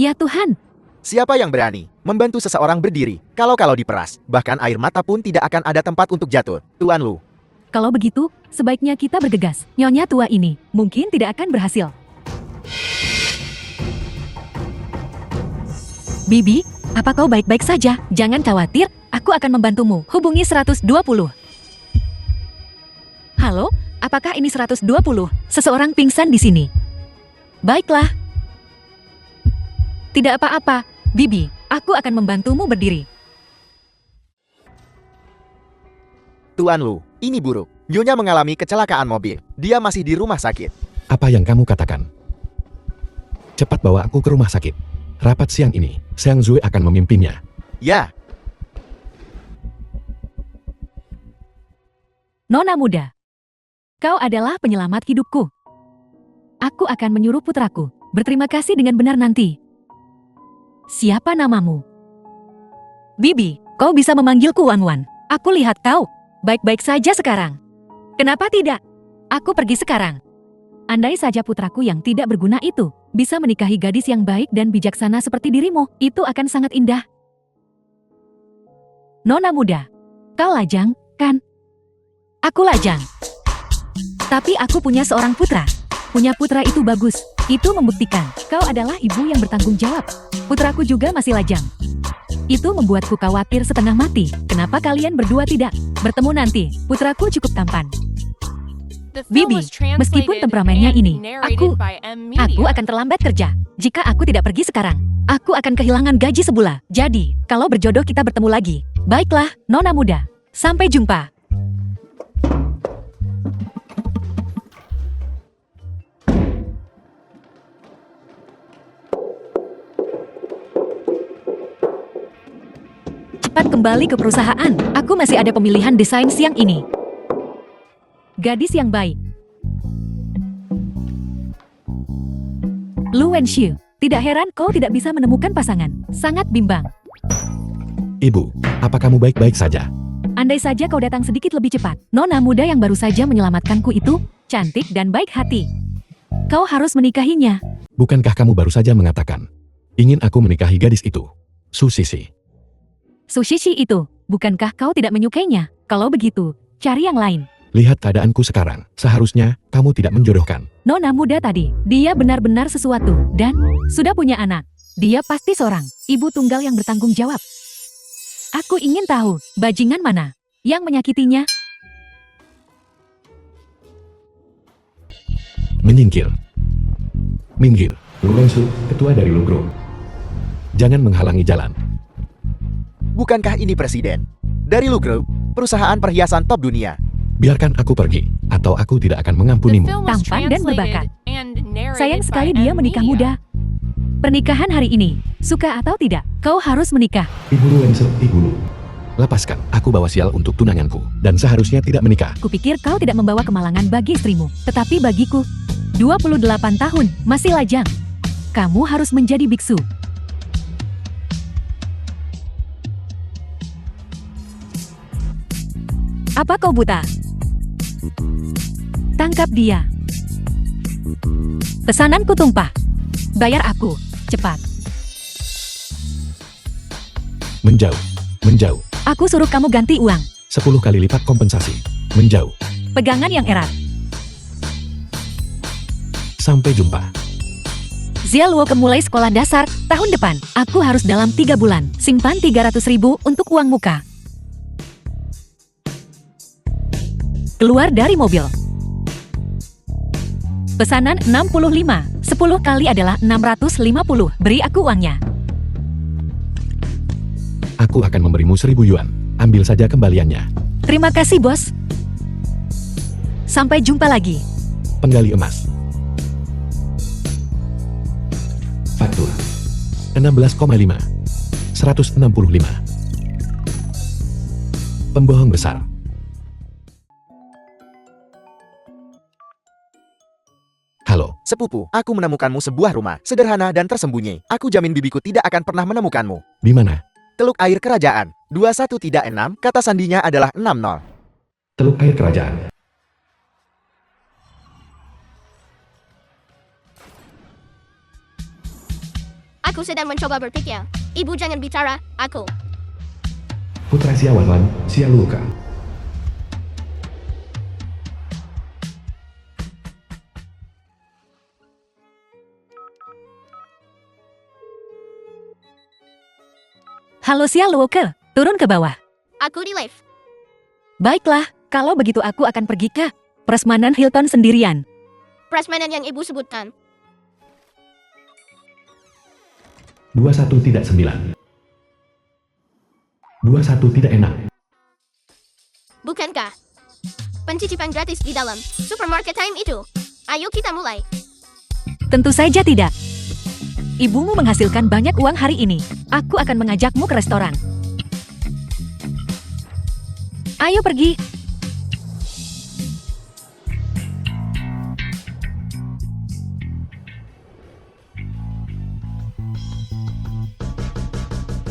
Ya Tuhan, Siapa yang berani membantu seseorang berdiri kalau diperas, bahkan air mata pun tidak akan ada tempat untuk jatuh, Tuan Lu. kalau begitu, sebaiknya kita bergegas. Nyonya tua ini mungkin tidak akan berhasil. Bibi, apa kau baik-baik saja? Jangan khawatir, aku akan membantumu. Hubungi 120. Halo, apakah ini 120? Seseorang pingsan di sini. Baiklah. Tidak apa-apa, Bibi, aku akan membantumu berdiri. Tuan Lu, ini buruk. Nyonya mengalami kecelakaan mobil. Dia masih di rumah sakit. Apa yang kamu katakan? Cepat bawa aku ke rumah sakit. Rapat siang ini, Xiang Zui akan memimpinnya. Ya, Nona muda, kau adalah penyelamat hidupku. Aku akan menyuruh putraku berterima kasih dengan benar nanti. Siapa namamu? Bibi, kau bisa memanggilku Wan-Wan. Aku lihat kau baik-baik saja sekarang. Kenapa tidak? Aku pergi sekarang. Andai saja putraku yang tidak berguna itu bisa menikahi gadis yang baik dan bijaksana seperti dirimu, itu akan sangat indah. Nona muda, kau lajang, kan? Aku lajang. Tapi aku punya seorang putra. Punya putra itu bagus. Itu membuktikan kau adalah ibu yang bertanggung jawab. Putraku juga masih lajang. Itu membuatku khawatir setengah mati. Kenapa kalian berdua tidak bertemu nanti? Putraku cukup tampan. Bibi, meskipun temperamennya ini, aku akan terlambat kerja. Jika aku tidak pergi sekarang, aku akan kehilangan gaji sebulan. Jadi, kalau berjodoh kita bertemu lagi. Baiklah, Nona muda. Sampai jumpa. Cepat kembali ke perusahaan. Aku masih ada pemilihan desain siang ini. Gadis yang baik. Lu Wenxiu, tidak heran kau tidak bisa menemukan pasangan. Sangat bimbang. Ibu, apa kamu baik-baik saja? Andai saja kau datang sedikit lebih cepat. Nona muda yang baru saja menyelamatkanku itu cantik dan baik hati. Kau harus menikahinya. Bukankah kamu baru saja mengatakan ingin aku menikahi gadis itu? Su Sisi. Sushishi itu, bukankah kau tidak menyukainya? Kalau begitu, cari yang lain. Lihat keadaanku sekarang. Seharusnya kamu tidak menjodohkan. Nona muda tadi, dia benar-benar sesuatu dan sudah punya anak. Dia pasti seorang ibu tunggal yang bertanggung jawab. Aku ingin tahu, bajingan mana yang menyakitinya? Menyingkir. Minggir. Lu Wensu, ketua dari Lu Group. Jangan menghalangi jalan. bukankah ini presiden? Dari Lu Group, perusahaan perhiasan top dunia. Biarkan aku pergi, atau aku tidak akan mengampunimu. Tampan dan berbakat. Sayang sekali dia menikah muda. Pernikahan hari ini, suka atau tidak, kau harus menikah. Ibu Lu Wensu, Ibu Lu. Lepaskan, aku bawa sial untuk tunanganku, dan seharusnya tidak menikah. Kupikir kau tidak membawa kemalangan bagi istrimu, tetapi bagiku, 28 tahun, masih lajang. Kamu harus menjadi biksu. Apa kau buta? Tangkap dia. Pesananku tumpah. Bayar aku, cepat. Menjauh, menjauh. Aku suruh kamu ganti uang. 10 kali lipat kompensasi. Menjauh. Pegangan yang erat. Sampai jumpa. Zialuo mulai sekolah dasar tahun depan. Aku harus dalam 3 bulan. Simpan 300.000 untuk uang muka. Keluar dari mobil. Pesanan 65. 10 kali adalah 650. Beri aku uangnya. Aku akan memberimu 1.000 yuan. Ambil saja kembaliannya. Terima kasih, bos. Sampai jumpa lagi. Penggali emas. Faktur. 16,5. 165. Pembohong besar. Halo. Sepupu, aku menemukanmu sebuah rumah, sederhana dan tersembunyi. Aku jamin bibiku tidak akan pernah menemukanmu. Di mana? Teluk Air Kerajaan, 2136, kata sandinya adalah 60. Teluk Air Kerajaan. Aku sedang mencoba berpikir. Ibu jangan bicara, aku. Putra Xia Wanwan, Xia Luoke. Halo Xia Luoke, turun ke bawah. Aku di lift. Baiklah, kalau begitu aku akan pergi ke Prasmanan Hilton sendirian. Prasmanan yang ibu sebutkan. 21 tidak 9. 21 tidak enak. Bukankah? Pencicipan gratis di dalam supermarket time itu. Ayo kita mulai. Tentu saja tidak. Ibumu menghasilkan banyak uang hari ini. Aku akan mengajakmu ke restoran. Ayo pergi.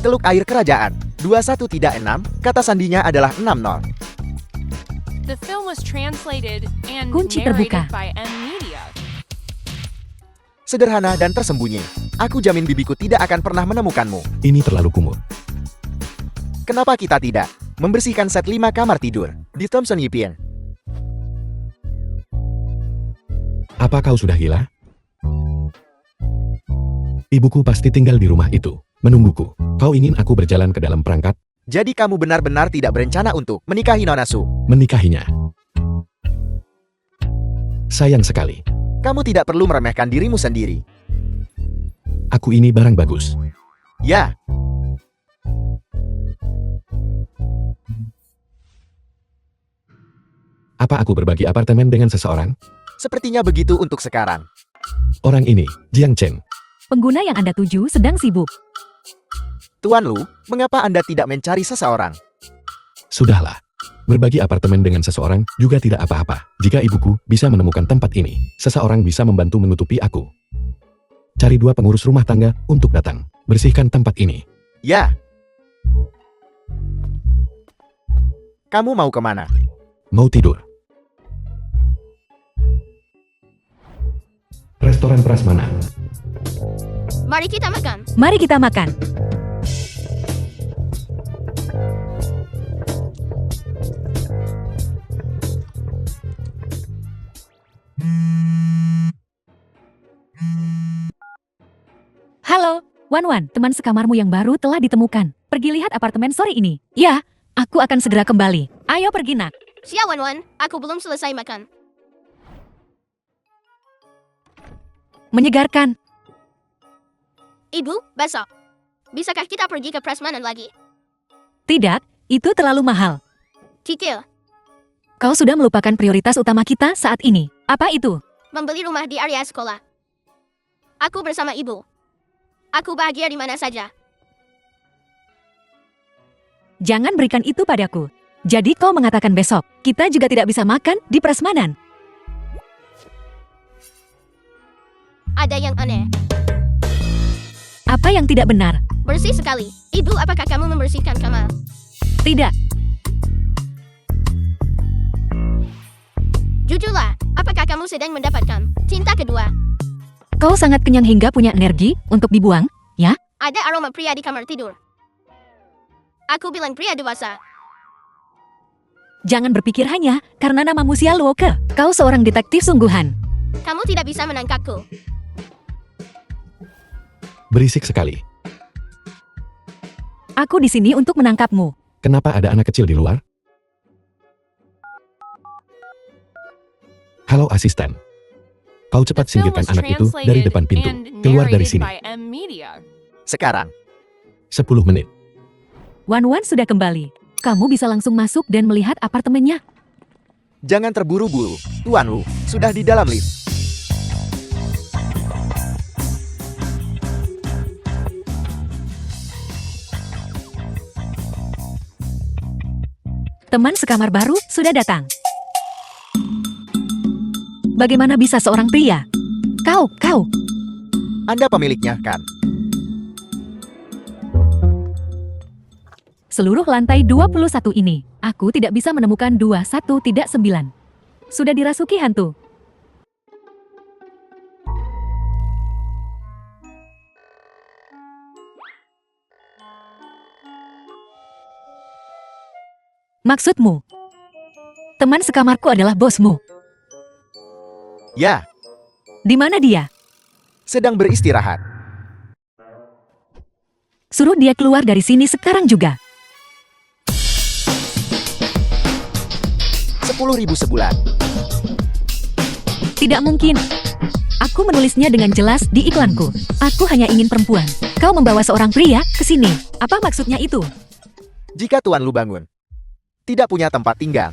Teluk air kerajaan. 21 tidak 6, kata sandinya adalah 60. The film was translated and Kunci narrated terbuka. by M Media. Sederhana dan tersembunyi. Aku jamin bibiku tidak akan pernah menemukanmu. Ini terlalu kumur. Kenapa kita tidak membersihkan set 5 kamar tidur di Thompson Yipien? Apa kau sudah gila? Ibuku pasti tinggal di rumah itu, menungguku. Kau ingin aku berjalan ke dalam perangkat, Jadi kamu benar-benar tidak berencana untuk menikahi Nona Su. menikahinya. Sayang sekali, Kamu tidak perlu meremehkan dirimu sendiri. aku ini barang bagus. Ya, Apa aku berbagi apartemen dengan seseorang? sepertinya begitu untuk sekarang. Orang ini, Jiang Chen. Pengguna yang Anda tuju sedang sibuk. Tuan Lu, mengapa Anda tidak mencari seseorang? Sudahlah. Berbagi apartemen dengan seseorang juga tidak apa-apa. Jika ibuku bisa menemukan tempat ini, seseorang bisa membantu menutupi aku. Cari 2 pengurus rumah tangga untuk datang. Bersihkan tempat ini. Ya. Kamu mau kemana? Mau tidur. Restoran Prasmanan. Mari kita makan. Mari kita makan. Halo, Wanwan, teman sekamarmu yang baru telah ditemukan. Pergi lihat apartemen sore ini. Ya, aku akan segera kembali. Ayo pergi nak. Xia Wanwan, aku belum selesai makan. Menyegarkan. Ibu, besok. Bisakah kita pergi ke Prasmanan lagi? Tidak, itu terlalu mahal. Cicil, Kau sudah melupakan prioritas utama kita saat ini. Apa itu? membeli rumah di area sekolah. Aku bersama ibu. Aku bahagia di mana saja. Jangan berikan itu padaku. Jadi kau mengatakan besok, kita juga tidak bisa makan di Prasmanan. Ada yang aneh. Apa yang tidak benar? Bersih sekali. Ibu, apakah kamu membersihkan kamar? Tidak. Jujurlah, apakah kamu sedang mendapatkan cinta kedua? Kau sangat kenyang hingga punya energi untuk dibuang, ya? Ada aroma pria di kamar tidur. Aku bilang pria dewasa. Jangan berpikir hanya karena namamu Xia Luoke. Kau seorang detektif sungguhan. Kamu tidak bisa menangkapku. Berisik sekali. Aku di sini untuk menangkapmu. Kenapa ada anak kecil di luar? Halo asisten. Kau cepat The film singkirkan was anak itu dari translated depan pintu. and Keluar dari narrated sini. by M Media. Sekarang. 10 menit. Wanwan sudah kembali. Kamu bisa langsung masuk dan melihat apartemennya. Jangan terburu-buru. Tuan Lu, sudah di dalam lift. Teman sekamar baru sudah datang. Bagaimana bisa seorang pria? Kau. Anda pemiliknya, kan? Seluruh lantai 21 ini, aku tidak bisa menemukan 21-9. Sudah dirasuki hantu. Maksudmu? Teman sekamarku adalah bosmu. Ya, Di mana dia? sedang beristirahat. Suruh dia keluar dari sini sekarang juga. 10.000 sebulan. Tidak mungkin. Aku menulisnya dengan jelas di iklanku. Aku hanya ingin perempuan. Kau membawa seorang pria ke sini. Apa maksudnya itu? Jika Tuan Lu bangun, tidak punya tempat tinggal,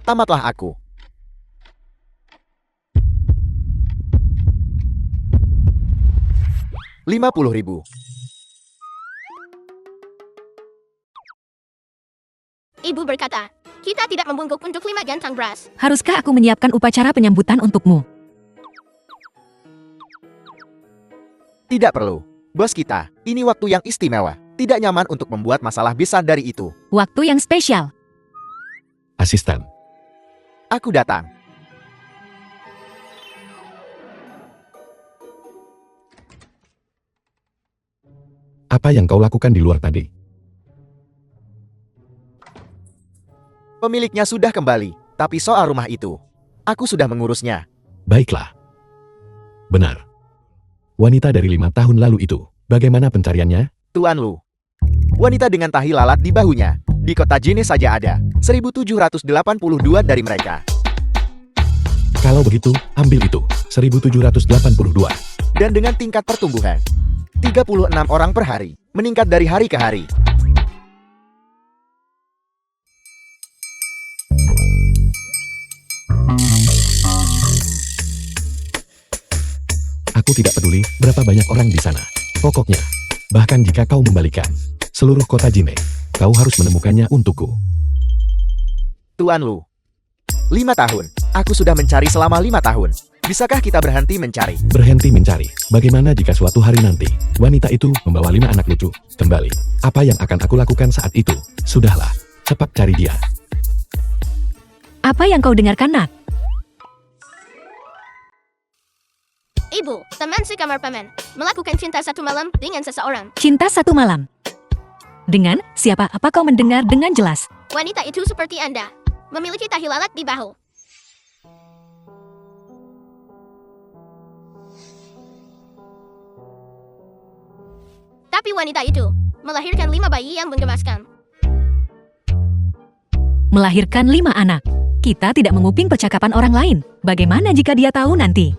tamatlah aku. $50.000. Ibu berkata, kita tidak membungkuk untuk 5 gantang beras. Haruskah aku menyiapkan upacara penyambutan untukmu? Tidak perlu. Bos kita, ini waktu yang istimewa. Tidak nyaman untuk membuat masalah besar dari itu. Waktu yang spesial. Asisten. Aku datang. Apa yang kau lakukan di luar tadi? Pemiliknya sudah kembali, tapi soal rumah itu, aku sudah mengurusnya. Baiklah. Benar. Wanita dari 5 tahun lalu itu, bagaimana pencariannya? Tuan Lu. Wanita dengan tahi lalat di bahunya. Di kota Jine saja ada 1.782 dari mereka. Kalau begitu, ambil itu. 1782. Dan dengan tingkat pertumbuhan 36 orang per hari, meningkat dari hari ke hari. Aku tidak peduli berapa banyak orang di sana. Pokoknya, bahkan jika kau membalikan seluruh kota Jine, kau harus menemukannya untukku. Tuan Lu. 5 tahun. Aku sudah mencari selama 5 tahun. Bisakah kita berhenti mencari? Berhenti mencari. Bagaimana jika suatu hari nanti, wanita itu membawa 5 anak lucu kembali? Apa yang akan aku lakukan saat itu? Sudahlah, cepat cari dia. Apa yang kau dengarkan, Nak? Ibu, teman sekamar paman, melakukan cinta satu malam dengan seseorang. Cinta satu malam. Dengan siapa? Apa kau mendengar dengan jelas? Wanita itu seperti Anda, memiliki tahi lalat di bahu. Tapi wanita itu melahirkan 5 bayi yang menggemaskan. Melahirkan 5 anak. Kita tidak menguping percakapan orang lain. Bagaimana jika dia tahu nanti?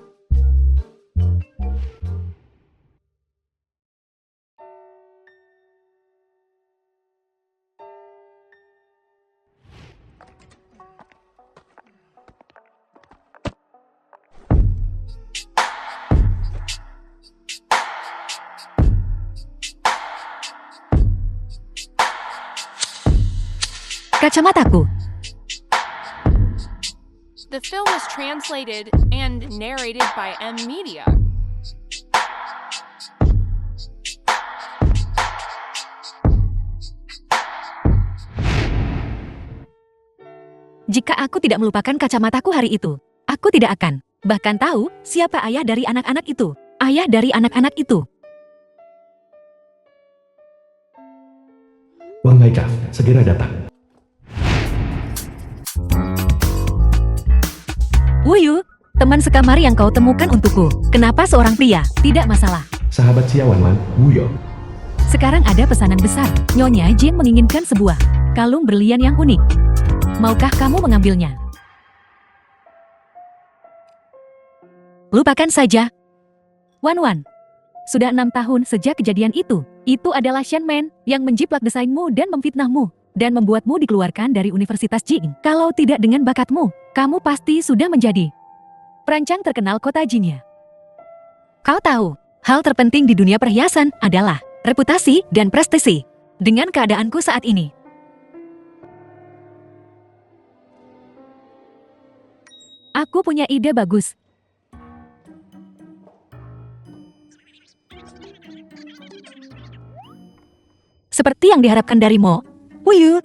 Kacamataku. The film was translated and narrated by M Media. Jika aku tidak melupakan kacamataku hari itu, aku tidak akan bahkan tahu siapa ayah dari anak-anak itu. Ayah dari anak-anak itu. Wang Maika, segera datang. Wuyu, teman sekamar yang kau temukan untukku. Kenapa seorang pria? Tidak masalah. Sahabat Xia Wan Wan, Wuyo. Sekarang ada pesanan besar. Nyonya Jin menginginkan sebuah kalung berlian yang unik. Maukah kamu mengambilnya? Lupakan saja. Wan Wan. Sudah 6 tahun sejak kejadian itu. Itu adalah Shen Man yang menjiplak desainmu dan memfitnahmu. Dan membuatmu dikeluarkan dari Universitas Jing. Kalau tidak dengan bakatmu, kamu pasti sudah menjadi perancang terkenal kota Jinnya. Kau tahu, hal terpenting di dunia perhiasan adalah reputasi dan prestasi. Dengan keadaanku saat ini, aku punya ide bagus. Seperti yang diharapkan dari Mo. Wuyu.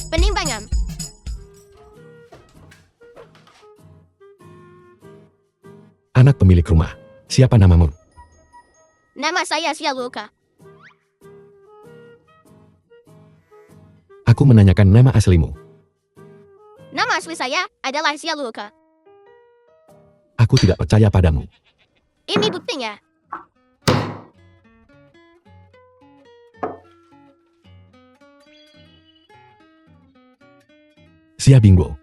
Penimbangan. Anak pemilik rumah. Siapa namamu? Nama saya Xia Luoke. Aku menanyakan nama aslimu. Nama asli saya adalah Xia Luoke. Aku tidak percaya padamu. Ini buktinya. Xia Bingbo.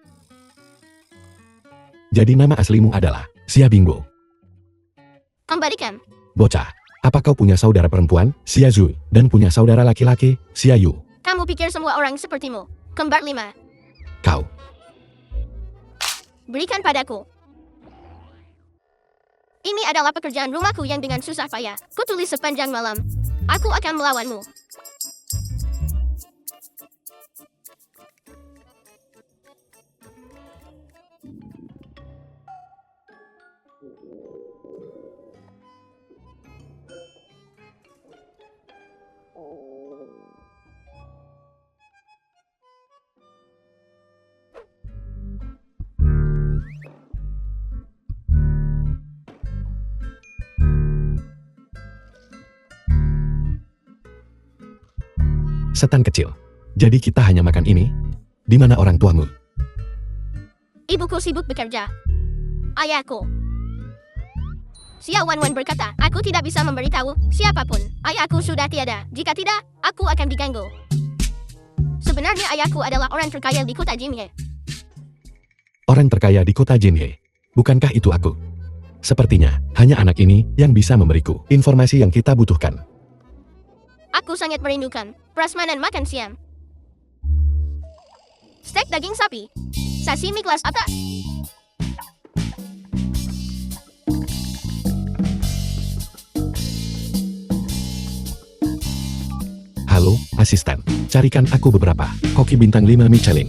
Jadi nama aslimu adalah Xia Bingbo. Kembalikan. Bocah, apa kau punya saudara perempuan, Xia Zui, dan punya saudara laki-laki, Xia Yu? Kamu pikir semua orang sepertimu? Kembar 5. Kau. Berikan padaku. Ini adalah pekerjaan rumahku yang dengan susah payah kutulis sepanjang malam. Aku akan melawanmu. Setan kecil. Jadi kita hanya makan ini? Di mana orang tuamu? Ibuku sibuk bekerja. Ayahku. Xia Wanwan berkata, aku tidak bisa memberitahu siapapun. Ayahku sudah tiada. Jika tidak, aku akan diganggu. Sebenarnya ayahku adalah orang terkaya di kota Jinhe. Orang terkaya di kota Jinhe. Bukankah itu aku? Sepertinya, hanya anak ini yang bisa memberiku informasi yang kita butuhkan. Aku sangat merindukan prasmanan makan siang. Steak daging sapi. Sashimi kelas atas. Halo, asisten. Carikan aku beberapa koki bintang 5 Michelin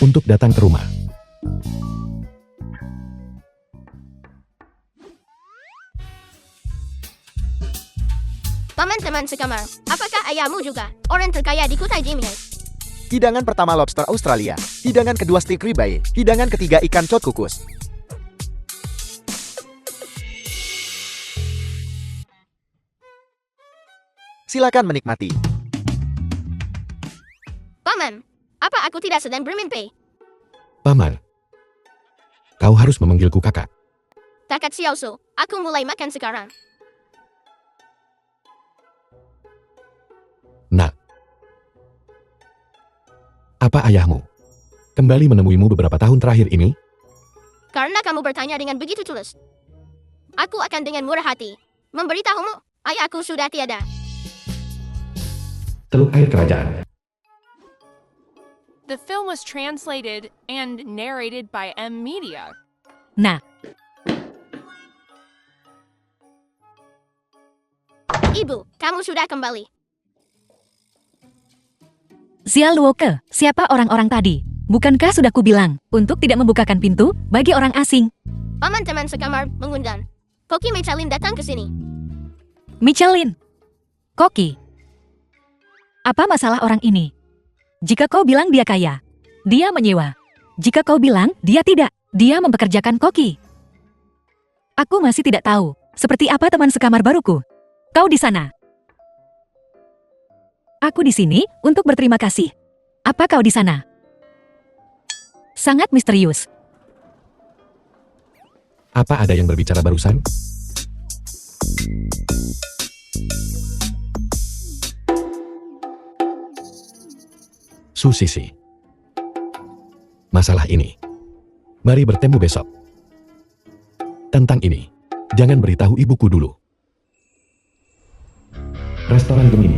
untuk datang ke rumah. Teman-teman sekamar, apakah ayahmu juga orang terkaya di kota Jinhe? Hidangan pertama lobster Australia. Hidangan kedua steak ribeye. Hidangan ketiga ikan cod kukus. Silakan menikmati. Paman, apa aku tidak sedang bermimpi? Paman, kau harus memanggilku kakak. Takat Xiaosu, aku mulai makan sekarang. Nak, apa ayahmu kembali menemuimu beberapa tahun terakhir ini? Karena kamu bertanya dengan begitu tulus, aku akan dengan murah hati memberitahumu, ayahku sudah tiada. Teluk Air Kerajaan. The film was translated and narrated by M Media. Nah, Ibu, kamu sudah kembali. Xia Luoke, siapa orang-orang tadi? Bukankah sudah kubilang untuk tidak membukakan pintu bagi orang asing? Paman teman sekamar mengundang Koki Michelin datang ke sini. Michelin. Koki. Apa masalah orang ini? Jika kau bilang dia kaya, dia menyewa. Jika kau bilang dia tidak, dia mempekerjakan Koki. Aku masih tidak tahu seperti apa teman sekamar baruku. Kau di sana. Aku di sini untuk berterima kasih. Apa kau di sana? Sangat misterius. Apa ada yang berbicara barusan? Susisi. Masalah ini. Mari bertemu besok. Tentang ini, jangan beritahu ibuku dulu. Restoran Gemini.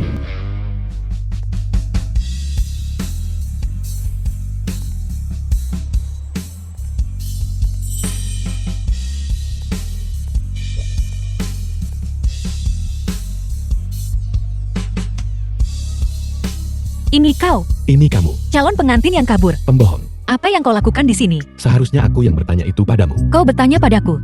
Ini kau, Ini kamu, calon pengantin yang kabur. pembohong. Apa yang kau lakukan di sini? Seharusnya aku yang bertanya itu padamu. Kau bertanya padaku.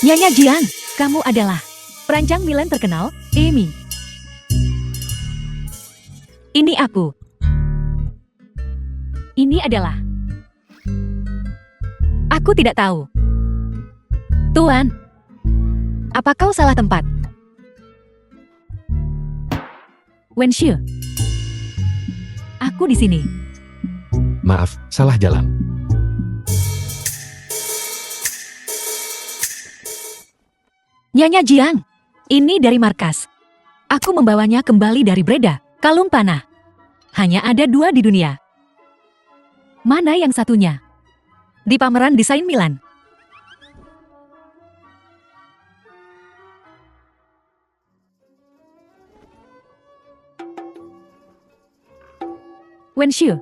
Nyonya Jiang, kamu adalah perancang Milan terkenal, Amy. Ini aku. Ini adalah. Aku tidak tahu. Tuan, Apa kau salah tempat? Wenxue. Aku di sini. Maaf, salah jalan. Nyonya Jiang, ini dari markas. Aku membawanya kembali dari Breda, kalung panah. Hanya ada 2 di dunia. Mana yang satunya? Di pameran desain Milan. Wenxue,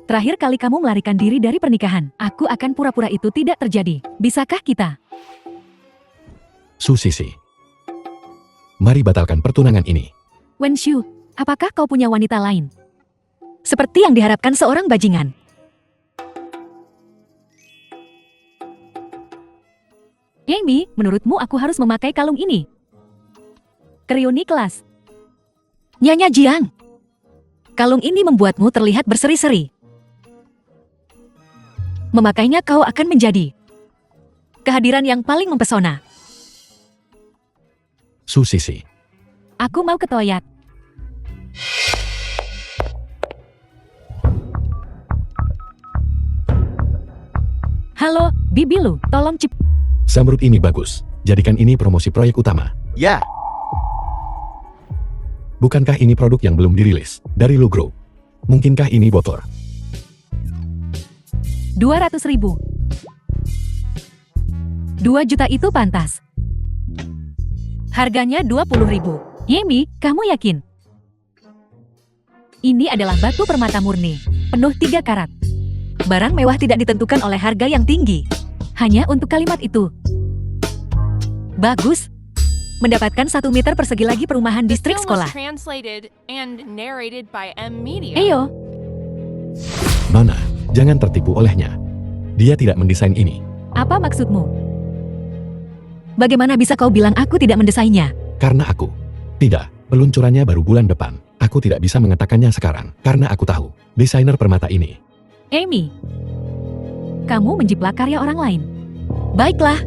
terakhir kali kamu melarikan diri dari pernikahan. Aku akan pura-pura itu tidak terjadi. Bisakah kita? Su Sisi. Mari batalkan pertunangan ini. Wenxue, apakah kau punya wanita lain? Seperti yang diharapkan seorang bajingan. Amy, menurutmu aku harus memakai kalung ini? Krioni kelas. Nyonya Jiang, kalung ini membuatmu terlihat berseri-seri. Memakainya kau akan menjadi kehadiran yang paling mempesona. Su Sisi. Aku mau ke toilet. Halo, Bibilu, tolong Zamrud ini bagus. Jadikan ini promosi proyek utama. Ya, Bukankah ini produk yang belum dirilis dari Lugro? Mungkinkah ini bocor? 200.000. 2 juta itu pantas. Harganya 20.000. Yemi, kamu yakin? Ini adalah batu permata murni, penuh 3 karat. Barang mewah tidak ditentukan oleh harga yang tinggi. Hanya untuk kalimat itu. Bagus. Mendapatkan 1 meter persegi lagi perumahan The distrik film sekolah. was translated and narrated by M Media. Eyo, Mana? Jangan tertipu olehnya. Dia tidak mendesain ini. apa maksudmu? Bagaimana bisa kau bilang aku tidak mendesainnya? Karena aku. Tidak, peluncurannya baru bulan depan. Aku tidak bisa mengatakannya sekarang. Karena aku tahu, desainer permata ini. Amy, kamu menjiplak karya orang lain. Baiklah.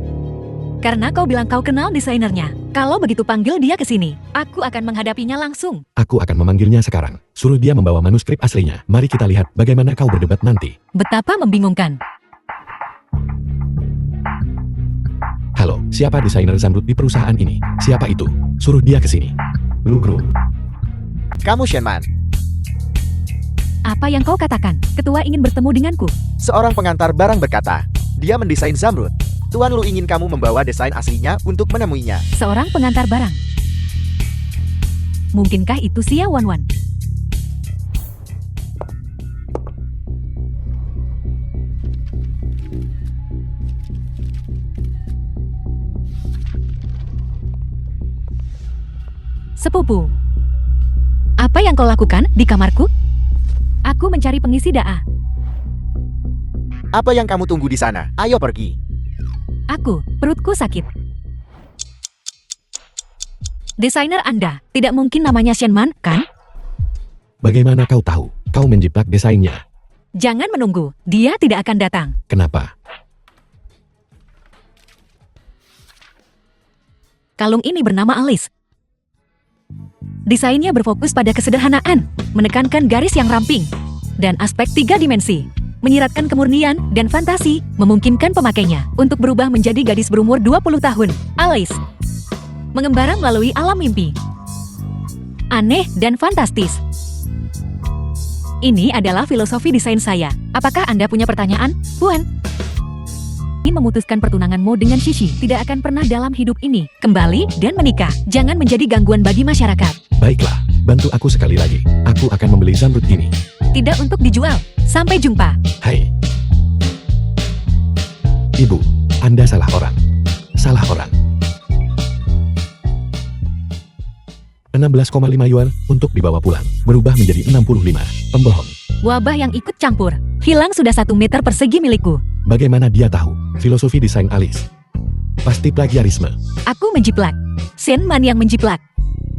Karena kau bilang kau kenal desainernya. Kalau begitu panggil dia ke sini. Aku akan menghadapinya langsung. Aku akan memanggilnya sekarang. Suruh dia membawa manuskrip aslinya. Mari kita lihat bagaimana kau berdebat nanti. Betapa membingungkan. Halo, siapa desainer Zamrud di perusahaan ini? Siapa itu? Suruh dia ke sini. Lugro. kamu Shenman. Apa yang kau katakan? Ketua ingin bertemu denganku. Seorang pengantar barang berkata, dia mendesain Zamrud. Tuan Lu ingin kamu membawa desain aslinya untuk menemuinya. Seorang pengantar barang. Mungkinkah itu Xia Wanwan? Sepupu. Apa yang kau lakukan di kamarku? Aku mencari pengisi da'a. Apa yang kamu tunggu di sana? Ayo pergi. Aku, perutku sakit. Desainer Anda, tidak mungkin namanya Shenman, kan? Bagaimana kau tahu? Kau menjiplak desainnya. Jangan menunggu, dia tidak akan datang. Kenapa? Kalung ini bernama Alice. Desainnya berfokus pada kesederhanaan, menekankan garis yang ramping, dan aspek 3 dimensi. Menyiratkan kemurnian dan fantasi, memungkinkan pemakainya untuk berubah menjadi gadis berumur 20 tahun. Alice mengembara melalui alam mimpi. Aneh dan fantastis. Ini adalah filosofi desain saya. Apakah Anda punya pertanyaan, Puan? Ingin memutuskan pertunanganmu dengan Shishi tidak akan pernah dalam hidup ini. Kembali dan menikah. Jangan menjadi gangguan bagi masyarakat. Baiklah, bantu aku sekali lagi. Aku akan membeli Zamrud ini. Tidak untuk dijual. Sampai jumpa. Hai. Ibu, Anda salah orang. Salah orang. 16,5 yuan untuk dibawa pulang. Berubah menjadi 65. Pembohong. Wabah yang ikut campur. Hilang sudah 1 meter persegi milikku. Bagaimana dia tahu? Filosofi desain Alice. Pasti plagiarisme. Aku menjiplak. Shenman yang menjiplak.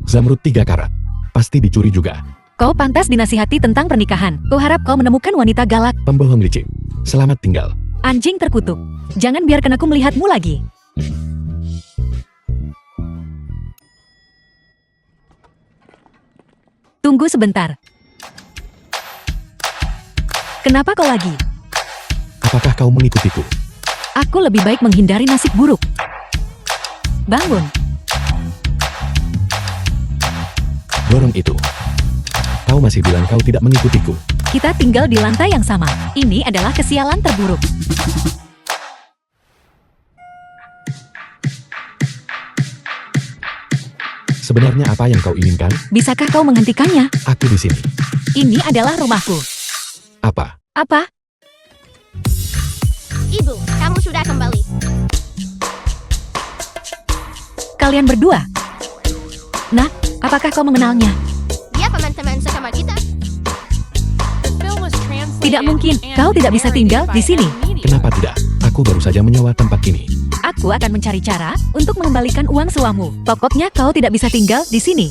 Zamrud 3 karat. Pasti dicuri juga. Kau pantas dinasihati tentang pernikahan. Kau harap kau menemukan wanita galak. Pembohong licik. Selamat tinggal. Anjing terkutuk. Jangan biarkan aku melihatmu lagi. Tunggu sebentar. Kenapa kau lagi? Apakah kau mengikutiku? Aku lebih baik menghindari nasib buruk. Bangun. Dorong itu. Kau masih bilang kau tidak mengikutiku. Kita tinggal di lantai yang sama. Ini adalah kesialan terburuk. Sebenarnya apa yang kau inginkan? Bisakah kau menghentikannya? Aku di sini. Ini adalah rumahku. Apa? Apa? Ibu, kamu sudah kembali. Kalian berdua? Nak, apakah kau mengenalnya? Dia teman-teman sekamar kita. The film was translated Tidak mungkin, and kau tidak bisa narrated tinggal by di sini. M. Media. Kenapa tidak? Aku baru saja menyewa tempat ini. Aku akan mencari cara untuk mengembalikan uang sewamu. Pokoknya kau tidak bisa tinggal di sini.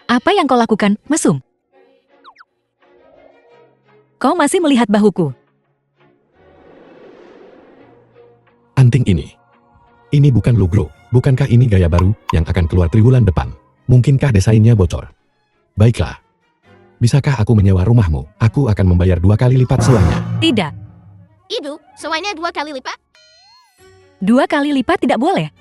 Apa yang kau lakukan, mesum? Kau masih melihat bahuku. Anting ini. Ini bukan lugro. Bukankah ini gaya baru yang akan keluar triwulan depan? Mungkinkah desainnya bocor? Baiklah. Bisakah aku menyewa rumahmu? Aku akan membayar 2 kali lipat sewanya. Tidak, Ibu, sewanya 2 kali lipat. 2 kali lipat tidak boleh.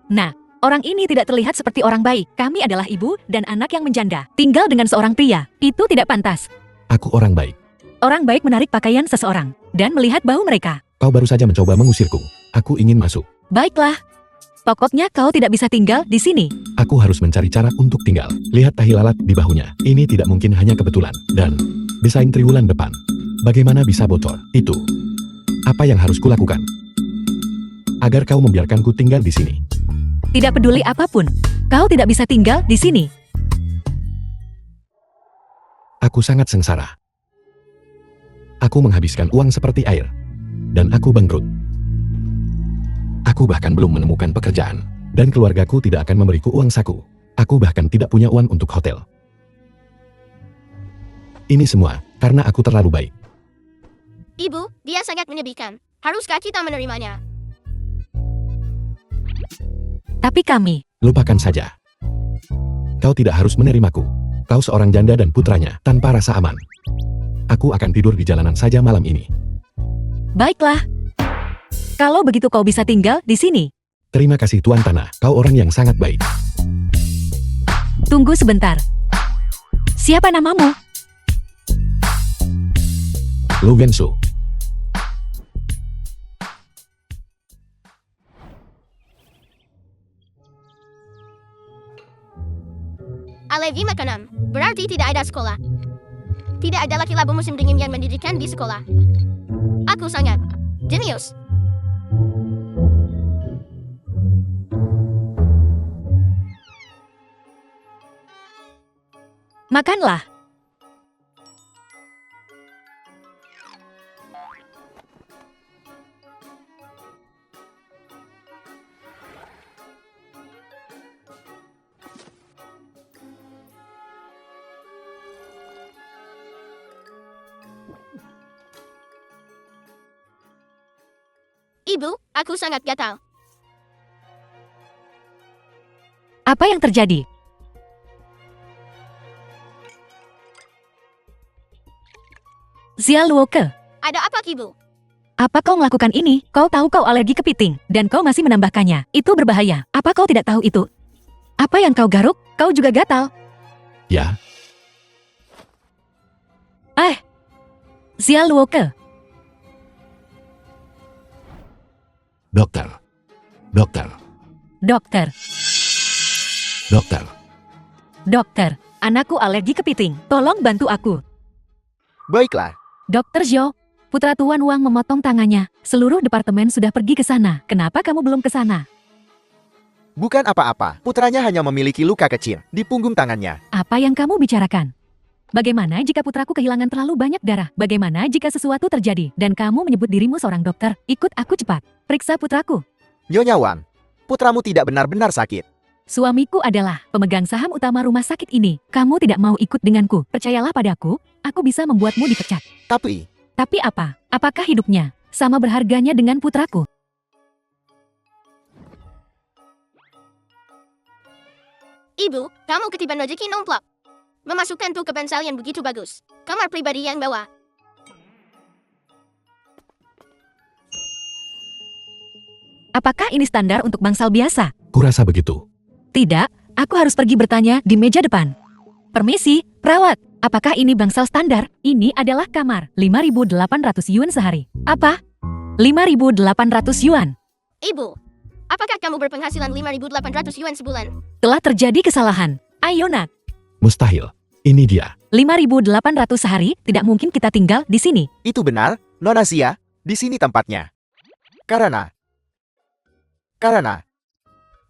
Nah, orang ini tidak terlihat seperti orang baik. Kami adalah ibu dan anak yang menjanda. Tinggal dengan seorang pria. Itu tidak pantas. Aku orang baik. Orang baik menarik pakaian seseorang dan melihat bahu mereka. Kau baru saja mencoba mengusirku. Aku ingin masuk. Baiklah. Pokoknya kau tidak bisa tinggal di sini. Aku harus mencari cara untuk tinggal. Lihat tahi lalat di bahunya. Ini tidak mungkin hanya kebetulan. Dan desain triwulan depan. Bagaimana bisa bocor? Itu. Apa yang harus kulakukan? Agar kau membiarkanku tinggal di sini. Tidak peduli apapun. Kau tidak bisa tinggal di sini. Aku sangat sengsara. Aku menghabiskan uang seperti air. Dan aku bangkrut. Aku bahkan belum menemukan pekerjaan. Dan keluargaku tidak akan memberiku uang saku. Aku bahkan tidak punya uang untuk hotel. Ini semua karena aku terlalu baik. Ibu, dia sangat menyedihkan. Haruskah kita menerimanya? Tapi kami, Lupakan saja. Kau tidak harus menerimaku. Kau seorang janda dan putranya tanpa rasa aman. Aku akan tidur di jalanan saja malam ini. baiklah. Kalau begitu kau bisa tinggal di sini. Terima kasih Tuan Tanah. Kau orang yang sangat baik. Tunggu sebentar. Siapa namamu? Lu Wensu. Alevi Makanam, berarti tidak ada sekolah. Tidak ada laki labu musim dingin yang mendirikan di sekolah. Aku sangat jenius. Makanlah. Ibu, aku sangat gatal. Apa yang terjadi? Xia Luoke, Ada apa, Ibu? apa kau melakukan ini? Kau tahu kau alergi kepiting, dan kau masih menambahkannya. Itu berbahaya. Apa kau tidak tahu itu? Apa yang kau garuk? Kau juga gatal. Ya, Xia Luoke, dokter. Dokter. dokter, Dokter. dokter. Anakku alergi kepiting. Tolong bantu aku. Baiklah, Dokter Zhou, putra Tuan Wang memotong tangannya. Seluruh departemen sudah pergi ke sana. Kenapa kamu belum ke sana? bukan apa-apa. Putranya hanya memiliki luka kecil di punggung tangannya. Apa yang kamu bicarakan? Bagaimana jika putraku kehilangan terlalu banyak darah? Bagaimana jika sesuatu terjadi dan kamu menyebut dirimu seorang dokter? Ikut aku cepat. Periksa putraku. Nyonya Wang, putramu tidak benar-benar sakit. Suamiku adalah pemegang saham utama rumah sakit ini. Kamu tidak mau ikut denganku. Percayalah padaku, aku bisa membuatmu dipecat. Tapi, Tapi apa? Apakah hidupnya sama berharganya dengan putraku? Ibu, kamu ketiban rezeki nomplok. Memasukkan tuh ke bangsal yang begitu bagus. Kamar pribadi yang bawah. Apakah ini standar untuk bangsal biasa? Kurasa begitu. Tidak, aku harus pergi bertanya di meja depan. Permisi, perawat. Apakah ini bangsal standar? Ini adalah kamar. 5.800 yuan sehari. Apa? 5.800 yuan. Ibu, apakah kamu berpenghasilan 5.800 yuan sebulan? Telah terjadi kesalahan. Ayo nak. Mustahil. Ini dia. 5.800 sehari, tidak mungkin kita tinggal di sini. Itu benar, Nona Sia. Di sini tempatnya.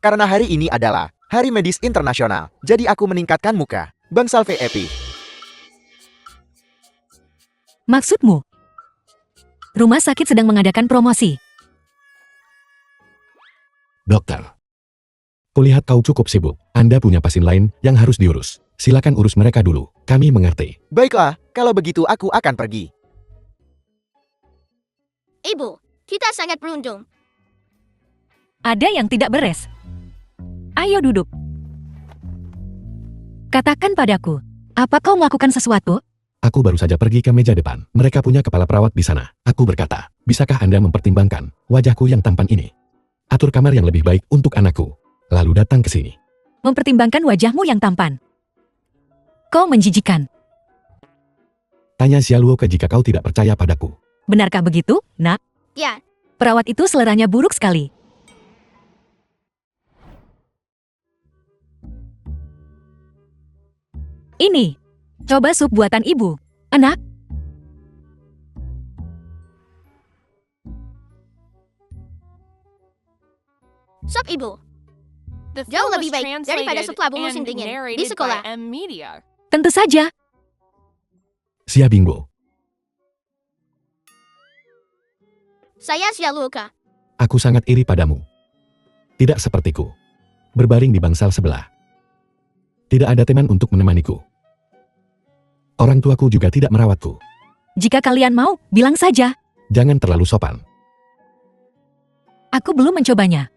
Karena hari ini adalah Hari Medis Internasional. Jadi aku meningkatkan muka. Bangsal VIP. Maksudmu? Rumah sakit sedang mengadakan promosi. Dokter. Kulihat kau cukup sibuk. Anda punya pasien lain yang harus diurus. Silakan urus mereka dulu. Kami mengerti. Baiklah, kalau begitu aku akan pergi. Ibu, kita sangat beruntung. Ada yang tidak beres. Ayo duduk. Katakan padaku, apa kau melakukan sesuatu? Aku baru saja pergi ke meja depan. Mereka punya kepala perawat di sana. Aku berkata, bisakah Anda mempertimbangkan wajahku yang tampan ini? Atur kamar yang lebih baik untuk anakku. Lalu datang ke sini. Mempertimbangkan wajahmu yang tampan. Kau menjijikan. Tanya Xiaoluo jika kau tidak percaya padaku. Benarkah begitu, nak? Ya, Perawat itu seleranya buruk sekali. Ini, coba sup buatan ibu. Anak, sop ibu. The Jauh film lebih was baik daripada translated sup labu musim and dingin di narrated sekolah. by M Media. tentu saja. Sia Bingbo. Saya Xiaoluka. Aku sangat iri padamu. Tidak sepertiku. Berbaring di bangsal sebelah. Tidak ada teman untuk menemaniku. Orang tuaku juga tidak merawatku. Jika kalian mau, bilang saja. Jangan terlalu sopan. Aku belum mencobanya.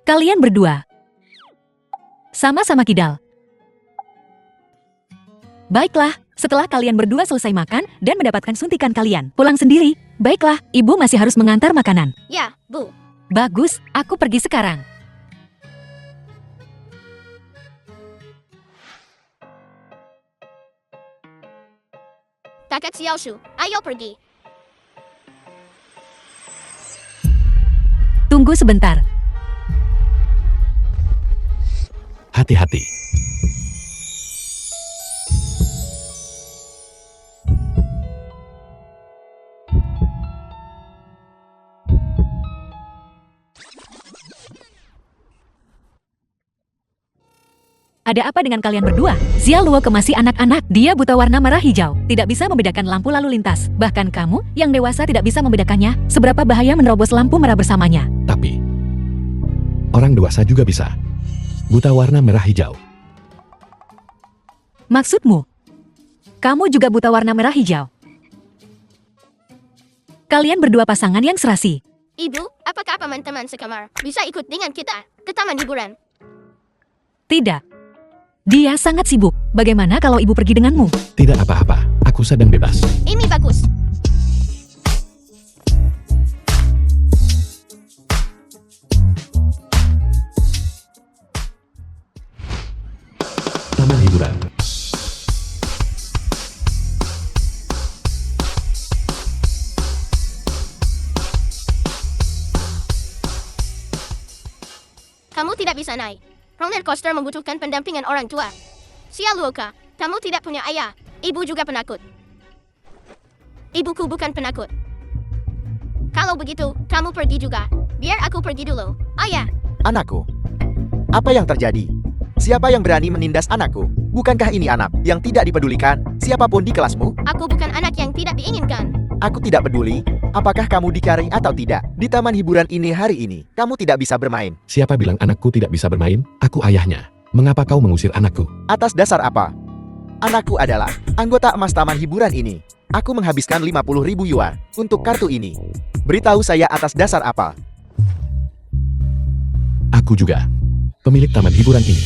Kalian berdua. Sama-sama kidal. Baiklah, setelah kalian berdua selesai makan dan mendapatkan suntikan kalian, pulang sendiri. Baiklah, ibu masih harus mengantar makanan. Ya, Bu. Bagus, aku pergi sekarang. Kakak Xiaoshu, ayo pergi. Tunggu sebentar. Hati-hati. Ada apa dengan kalian berdua? Xiaoluo masih anak-anak. Dia buta warna merah hijau. Tidak bisa membedakan lampu lalu lintas. Bahkan kamu, yang dewasa tidak bisa membedakannya. Seberapa bahaya menerobos lampu merah bersamanya. Tapi, orang dewasa juga bisa. Buta warna merah hijau. Maksudmu? Kamu juga buta warna merah hijau. Kalian berdua pasangan yang serasi. Ibu, apakah teman-teman sekamar bisa ikut dengan kita ke taman hiburan? Tidak. Dia sangat sibuk. Bagaimana kalau ibu pergi denganmu? Tidak apa-apa, aku sedang bebas. Ini bagus. Taman hiburan. Kamu tidak bisa naik. Roller coaster membutuhkan pendampingan orang tua. Xiaoluka, kamu tidak punya ayah. Ibu juga penakut. Ibuku bukan penakut. Kalau begitu, kamu pergi juga. Biar aku pergi dulu. Ayah, Anakku. Apa yang terjadi? Siapa yang berani menindas anakku? Bukankah ini anak yang tidak dipedulikan? Siapapun di kelasmu? aku bukan anak yang tidak diinginkan. Aku tidak peduli. Apakah kamu dikari atau tidak? Di taman hiburan ini hari ini, kamu tidak bisa bermain. Siapa bilang anakku tidak bisa bermain? Aku ayahnya. Mengapa kau mengusir anakku? Atas dasar apa? Anakku adalah anggota emas taman hiburan ini. Aku menghabiskan 50.000 yuan untuk kartu ini. Beritahu saya atas dasar apa? Aku juga pemilik taman hiburan ini.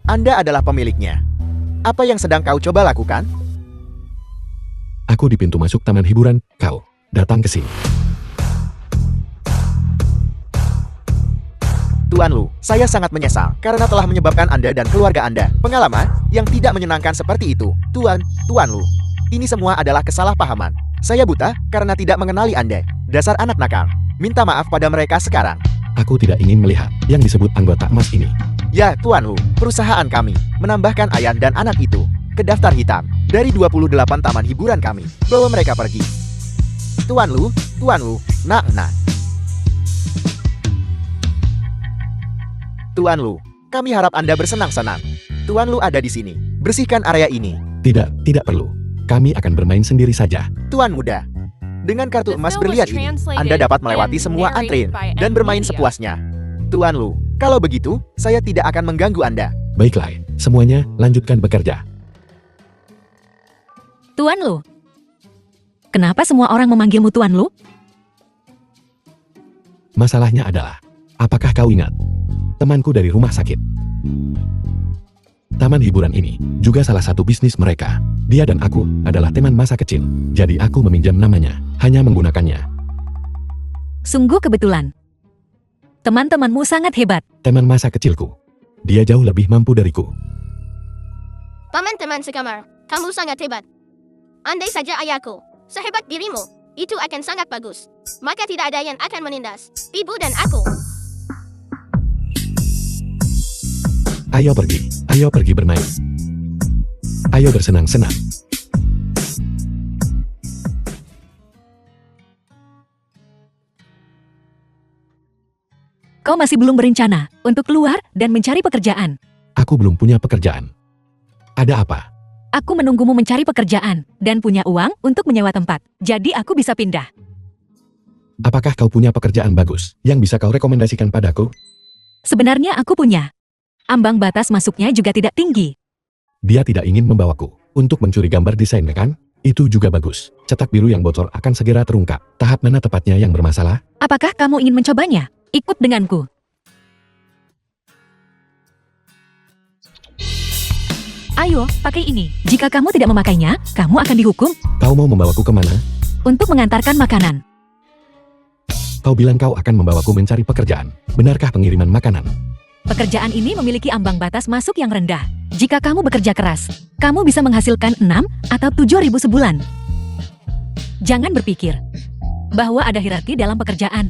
Anda adalah pemiliknya. Apa yang sedang kau coba lakukan? Aku di pintu masuk taman hiburan, kau datang ke sini. Tuan Lu, saya sangat menyesal karena telah menyebabkan Anda dan keluarga Anda pengalaman yang tidak menyenangkan seperti itu. Tuan Lu, ini semua adalah kesalahpahaman. Saya buta karena tidak mengenali Anda. Dasar anak nakal. Minta maaf pada mereka sekarang. Aku tidak ingin melihat yang disebut anggota emas ini. Ya, Tuan Lu, perusahaan kami menambahkan Ayan dan anak itu ke daftar hitam dari 28 taman hiburan kami. Bawa mereka pergi. Tuan Lu, nah. Tuan Lu, kami harap Anda bersenang-senang. Tuan Lu ada di sini. Bersihkan area ini. Tidak perlu. Kami akan bermain sendiri saja. Tuan muda, dengan kartu The emas film was berlian ini, translated Anda dapat melewati and semua narrated antrean by dan M bermain Media. sepuasnya. Tuan Lu, kalau begitu, saya tidak akan mengganggu Anda. Baiklah, semuanya lanjutkan bekerja. Tuan Lu. Kenapa semua orang memanggilmu Tuan Lu? Masalahnya adalah, apakah kau ingat temanku dari rumah sakit? Taman hiburan ini juga salah satu bisnis mereka. Dia dan aku adalah teman masa kecil, jadi aku meminjam namanya, hanya menggunakannya. Sungguh kebetulan. Teman-temanmu sangat hebat. Teman masa kecilku. Dia jauh lebih mampu dariku. Teman-teman sekamar, kamu sangat hebat. Andai saja ayahku sehebat dirimu, itu akan sangat bagus. Maka tidak ada yang akan menindas ibu dan aku. Ayo pergi bermain. Ayo bersenang-senang. Kau masih belum berencana untuk keluar dan mencari pekerjaan. Aku belum punya pekerjaan. Ada apa? Aku menunggumu mencari pekerjaan dan punya uang untuk menyewa tempat. Jadi aku bisa pindah. Apakah kau punya pekerjaan bagus yang bisa kau rekomendasikan padaku? Sebenarnya aku punya. Ambang batas masuknya juga tidak tinggi. Dia tidak ingin membawaku untuk mencuri gambar desain, kan? Itu juga bagus. Cetak biru yang bocor akan segera terungkap. Tahap mana tepatnya yang bermasalah? Apakah kamu ingin mencobanya? Ikut denganku. Ayo, pakai ini. Jika kamu tidak memakainya, kamu akan dihukum Kau mau membawaku kemana? untuk mengantarkan makanan. Kau bilang kau akan membawaku mencari pekerjaan. Benarkah pengiriman makanan? Pekerjaan ini memiliki ambang batas masuk yang rendah. Jika kamu bekerja keras, kamu bisa menghasilkan 6 atau 7.000 sebulan. Jangan berpikir bahwa ada hierarki dalam pekerjaan.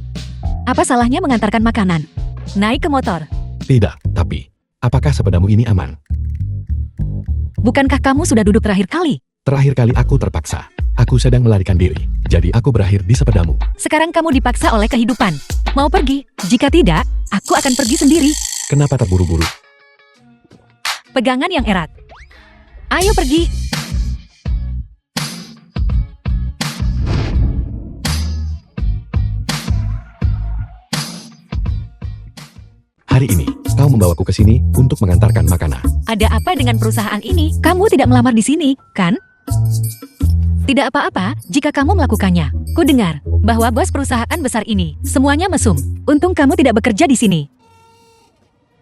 Apa salahnya mengantarkan makanan? Naik ke motor. Tidak, tapi apakah sepedamu ini aman? Bukankah kamu sudah duduk terakhir kali? Terakhir kali aku terpaksa. Aku sedang melarikan diri. Jadi aku berakhir di sepedamu. Sekarang kamu dipaksa oleh kehidupan. Mau pergi? Jika tidak, aku akan pergi sendiri. Kenapa terburu-buru? Pegangan yang erat. Ayo pergi. Hari ini, kau membawaku ke sini untuk mengantarkan makanan. Ada apa dengan perusahaan ini? Kamu tidak melamar di sini, kan? Tidak apa-apa jika kamu melakukannya. Ku dengar bahwa bos perusahaan besar ini semuanya mesum. Untung kamu tidak bekerja di sini.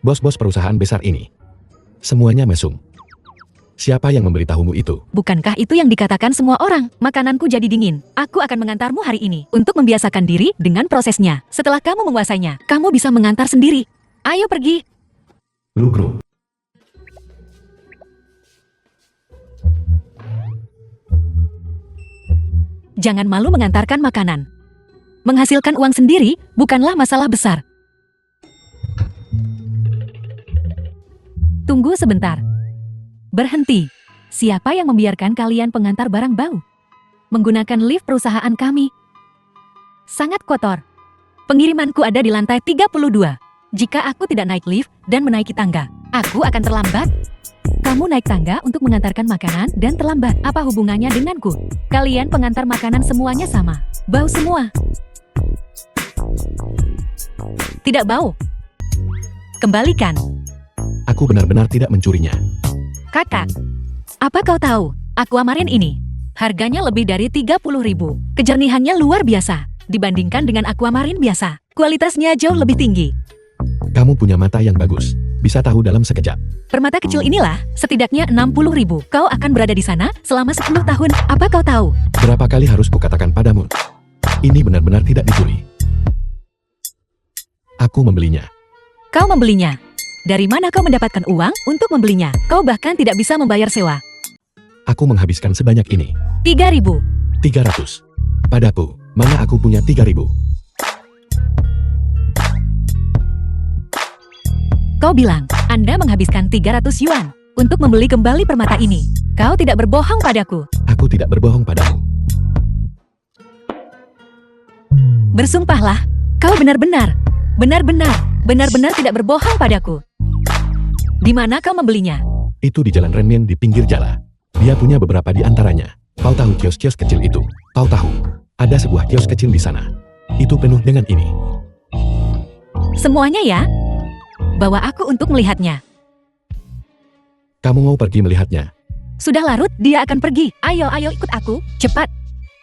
Bos-bos perusahaan besar ini. Semuanya mesum. Siapa yang memberitahumu itu? Bukankah itu yang dikatakan semua orang? Makananku jadi dingin. Aku akan mengantarmu hari ini untuk membiasakan diri dengan prosesnya. Setelah kamu menguasainya, kamu bisa mengantar sendiri. Ayo pergi. Lugro. Jangan malu mengantarkan makanan. Menghasilkan uang sendiri bukanlah masalah besar. Tunggu sebentar. Berhenti. Siapa yang membiarkan kalian pengantar barang bau? Menggunakan lift perusahaan kami. Sangat kotor. Pengirimanku ada di lantai 32. Jika aku tidak naik lift dan menaiki tangga, aku akan terlambat. Kamu naik tangga untuk mengantarkan makanan dan terlambat. Apa hubungannya denganku? Kalian pengantar makanan semuanya sama. Bau semua. Tidak bau. Kembalikan. Aku benar-benar tidak mencurinya. Kakak, apa kau tahu? Aquamarine ini harganya lebih dari 30.000. Kejernihannya luar biasa dibandingkan dengan aquamarine biasa. Kualitasnya jauh lebih tinggi. Kamu punya mata yang bagus. Bisa tahu dalam sekejap. Permata kecil inilah, setidaknya 60.000. Kau akan berada di sana selama 10 tahun. Apa kau tahu? Berapa kali harus kukatakan padamu? Ini benar-benar tidak dicuri. Aku membelinya. Kau membelinya. Dari mana kau mendapatkan uang untuk membelinya? Kau bahkan tidak bisa membayar sewa. Aku menghabiskan sebanyak ini. 3.000. 300. Padaku, mana aku punya 3.000. Kau bilang, Anda menghabiskan 300 yuan untuk membeli kembali permata ini. Kau tidak berbohong padaku. Aku tidak berbohong padamu. Bersumpahlah, kau benar-benar tidak berbohong padaku. Di mana kau membelinya? Itu di Jalan Renmin di pinggir jalan. Dia punya beberapa di antaranya. Kau tahu kios-kios kecil itu? Kau tahu, ada sebuah kios kecil di sana. Itu penuh dengan ini. Semuanya ya? Bawa aku untuk melihatnya. Kamu mau pergi melihatnya? Sudah larut, dia akan pergi. Ayo ikut aku, cepat.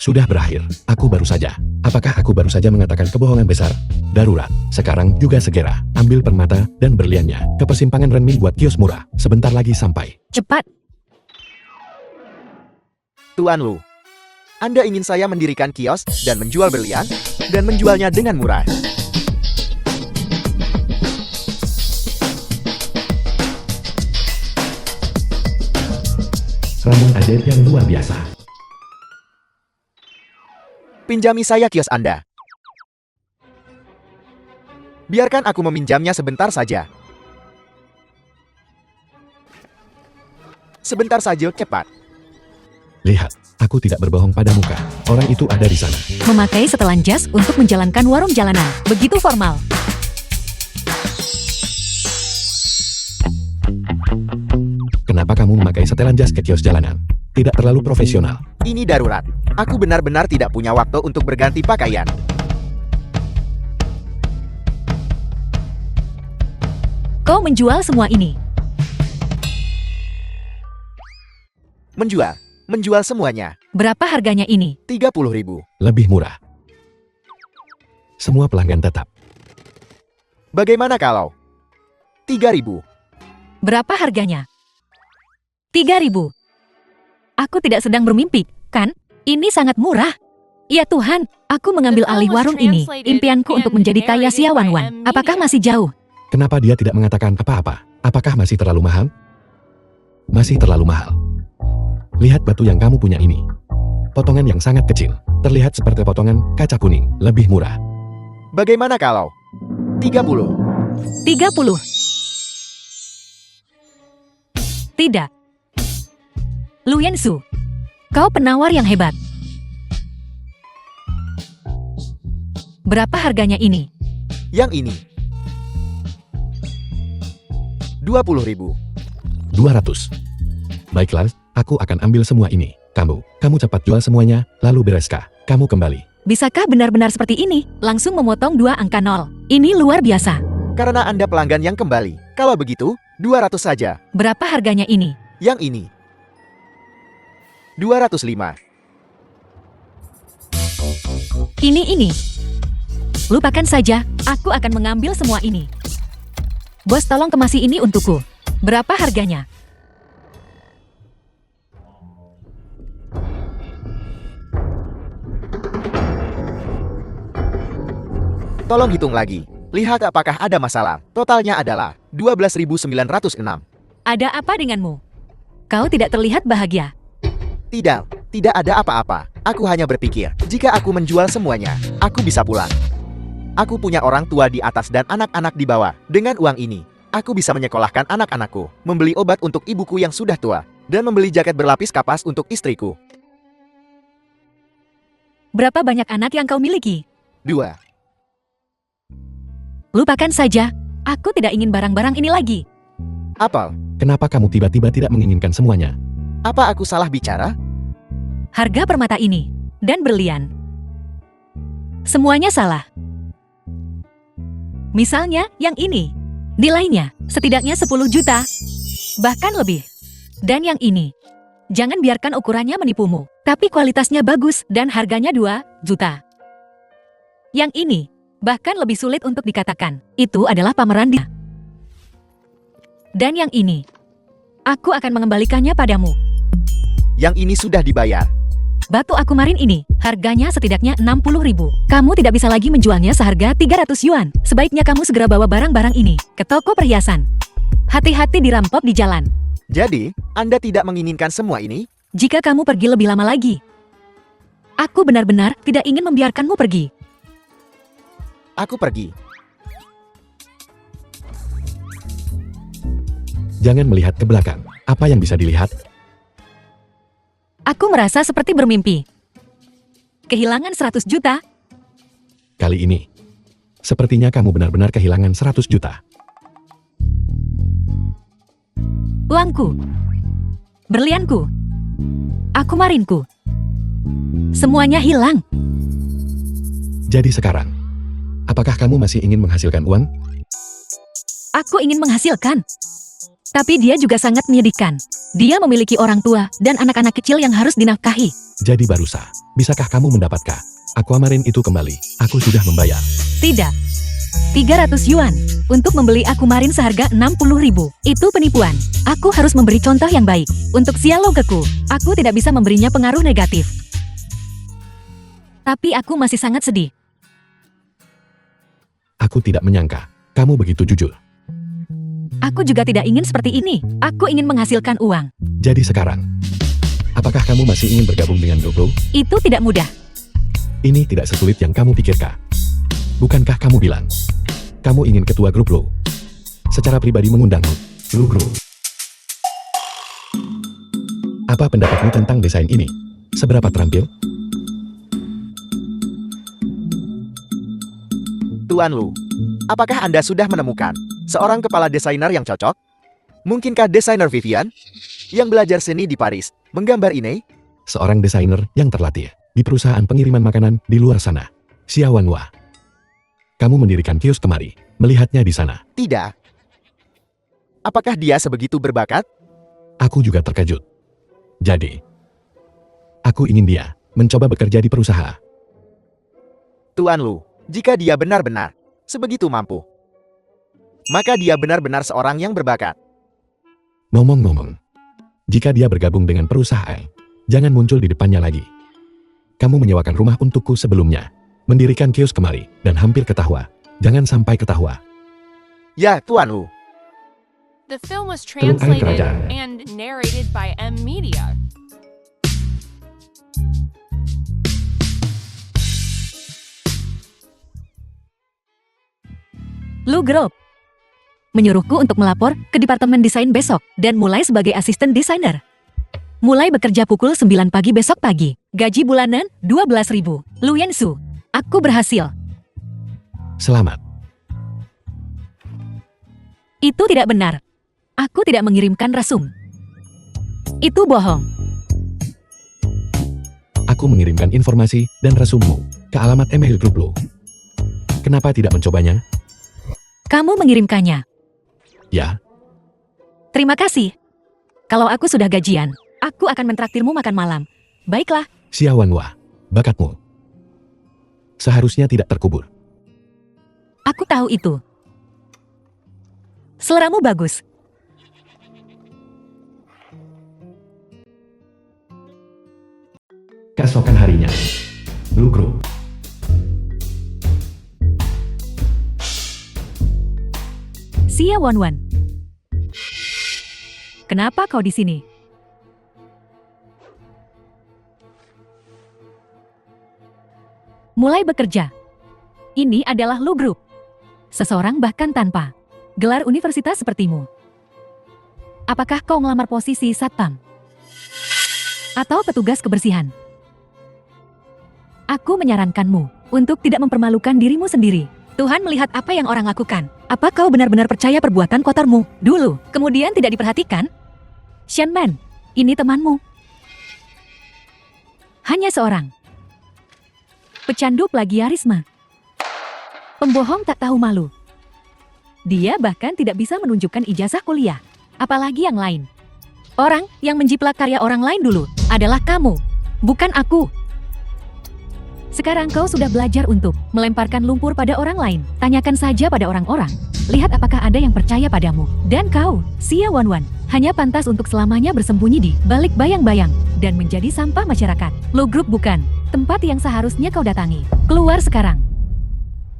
Sudah berakhir. Aku baru saja. Apakah aku baru saja mengatakan kebohongan besar? Darurat. Sekarang juga segera. Ambil permata dan berliannya. Ke persimpangan Renmin buat kios murah. Sebentar lagi sampai. Cepat. Tuan Lu, Anda ingin saya mendirikan kios dan menjual berlian dan menjualnya dengan murah. Rambut ajaib yang luar biasa. Pinjami saya kios Anda. Biarkan aku meminjamnya sebentar saja. Sebentar saja, cepat. Lihat, aku tidak berbohong pada muka. Orang itu ada di sana. Memakai setelan jas untuk menjalankan warung jalanan. Begitu formal. Kenapa kamu memakai setelan jas ke kios jalanan? Tidak terlalu profesional. Ini darurat. Aku benar-benar tidak punya waktu untuk berganti pakaian. Kau menjual semua ini. Menjual semuanya. Berapa harganya ini? 30.000. Lebih murah. Semua pelanggan tetap. Bagaimana kalau 3.000? Berapa harganya? 3.000. Aku tidak sedang bermimpi, kan? Ini sangat murah. Ya Tuhan, aku mengambil alih warung ini. Impianku untuk menjadi kaya Sia Wanwan. Apakah masih jauh? Kenapa dia tidak mengatakan apa-apa? Apakah masih terlalu mahal? Masih terlalu mahal. Lihat batu yang kamu punya ini. Potongan yang sangat kecil. Terlihat seperti potongan kaca kuning. Lebih murah. Bagaimana kalau 30? 30. Tidak. Lu Yansu, kau penawar yang hebat. Berapa harganya ini? Yang ini 20.000. 200. Baiklah, aku akan ambil semua ini. Kamu cepat jual semuanya, lalu bereskah. Kamu kembali. Bisakah benar-benar seperti ini? Langsung memotong 2 angka 0. Ini luar biasa. Karena Anda pelanggan yang kembali. Kalau begitu, 200 saja. Berapa harganya ini? Yang ini 205. Ini. Lupakan saja, aku akan mengambil semua ini. Bos, tolong kemasi ini untukku. Berapa harganya? Tolong hitung lagi. Lihat apakah ada masalah. Totalnya adalah 12.906. Ada apa denganmu? Kau tidak terlihat bahagia. Tidak ada apa-apa. Aku hanya berpikir, jika aku menjual semuanya, aku bisa pulang. Aku punya orang tua di atas dan anak-anak di bawah. Dengan uang ini, aku bisa menyekolahkan anak-anakku, membeli obat untuk ibuku yang sudah tua, dan membeli jaket berlapis kapas untuk istriku. Berapa banyak anak yang kau miliki? 2. Lupakan saja, aku tidak ingin barang-barang ini lagi. Apel, Kenapa kamu tiba-tiba tidak menginginkan semuanya? apa aku salah bicara? Harga permata ini dan berlian. Semuanya salah. Misalnya yang ini. Nilainya setidaknya 10 juta. Bahkan lebih. Dan yang ini. Jangan biarkan ukurannya menipumu. Tapi kualitasnya bagus dan harganya 2 juta. Yang ini. Bahkan lebih sulit untuk dikatakan. Itu adalah pameran dia. Dan yang ini, aku akan mengembalikannya padamu. Yang ini sudah dibayar. Batu akumarin ini, harganya setidaknya 60.000. Kamu tidak bisa lagi menjualnya seharga 300 yuan. Sebaiknya kamu segera bawa barang-barang ini ke toko perhiasan. Hati-hati dirampok di jalan. Jadi, Anda tidak menginginkan semua ini? Jika kamu pergi lebih lama lagi, aku benar-benar tidak ingin membiarkanmu pergi. Aku pergi. Jangan melihat ke belakang. Apa yang bisa dilihat? Aku merasa seperti bermimpi. Kehilangan 100 juta? Kali ini, sepertinya kamu benar-benar kehilangan 100 juta. Uangku. Berlianku. Akumarinku. Semuanya hilang. Jadi sekarang, apakah kamu masih ingin menghasilkan uang? Aku ingin menghasilkan. Tapi dia juga sangat menyedihkan. Dia memiliki orang tua dan anak-anak kecil yang harus dinafkahi. Jadi Barusa, bisakah kamu mendapatkan Aquamarine itu kembali? Aku sudah membayar. Tidak. 300 yuan untuk membeli akumarin seharga 60.000. Itu penipuan. Aku harus memberi contoh yang baik. Untuk Xiaologeku, aku tidak bisa memberinya pengaruh negatif. Tapi aku masih sangat sedih. Aku tidak menyangka kamu begitu jujur. Aku juga tidak ingin seperti ini. Aku ingin menghasilkan uang. Jadi sekarang, apakah kamu masih ingin bergabung dengan Gruplo? Itu tidak mudah. Ini tidak sesulit yang kamu pikirkan. Bukankah kamu bilang, kamu ingin ketua Gruplo? Secara pribadi mengundangmu, Gruplo. Apa pendapatmu tentang desain ini? Seberapa terampil? Tuan Lu, apakah Anda sudah menemukan seorang kepala desainer yang cocok? Mungkinkah desainer Vivian yang belajar seni di Paris menggambar ini? Seorang desainer yang terlatih di perusahaan pengiriman makanan di luar sana. Xia Wanhua. Kamu mendirikan kios kemari, melihatnya di sana. Tidak. Apakah dia sebegitu berbakat? Aku juga terkejut. Jadi, aku ingin dia mencoba bekerja di perusahaan. Tuan Lu, jika dia benar-benar sebegitu mampu, maka dia benar-benar seorang yang berbakat. Ngomong-ngomong, jika dia bergabung dengan perusahaan, jangan muncul di depannya lagi. Kamu menyewakan rumah untukku sebelumnya, mendirikan kios kemari, dan hampir ketawa. Jangan sampai ketawa. Ya, Tuan Lu. The film was Teluk Air translated Kerajaan. and narrated by M Media. Lu Group menyuruhku untuk melapor ke departemen desain besok dan mulai sebagai asisten desainer. Mulai bekerja pukul 9 pagi besok pagi. Gaji bulanan 12.000. Lu Yansu, aku berhasil. Selamat. Itu tidak benar. Aku tidak mengirimkan rasum. Itu bohong. Aku mengirimkan informasi dan resummu ke alamat email Gruplo. Kenapa tidak mencobanya? Kamu mengirimkannya. Ya, Terima kasih. Kalau aku sudah gajian, aku akan mentraktirmu makan malam. Baiklah, Xia Wanhua, bakatmu seharusnya tidak terkubur. aku tahu itu. Seleramu bagus. Keesokan harinya, Blue Group. Xia Wanwan. Kenapa kau di sini? Mulai bekerja. Ini adalah Lu Group. Seseorang bahkan tanpa gelar universitas sepertimu. Apakah kau melamar posisi satpam? Atau petugas kebersihan? Aku menyarankanmu untuk tidak mempermalukan dirimu sendiri. Tuhan melihat apa yang orang lakukan. Apa kau benar-benar percaya perbuatan kotormu dulu, kemudian tidak diperhatikan? Shenman, ini temanmu. Hanya seorang. Pecandu plagiarisme. Pembohong tak tahu malu. Dia bahkan tidak bisa menunjukkan ijazah kuliah. Apalagi yang lain. Orang yang menjiplak karya orang lain dulu adalah kamu, bukan aku. Sekarang kau sudah belajar untuk melemparkan lumpur pada orang lain. Tanyakan saja pada orang-orang. Lihat apakah ada yang percaya padamu. Dan kau, Xia Wanwan, hanya pantas untuk selamanya bersembunyi di balik bayang-bayang dan menjadi sampah masyarakat. Lu Group bukan tempat yang seharusnya kau datangi. Keluar sekarang.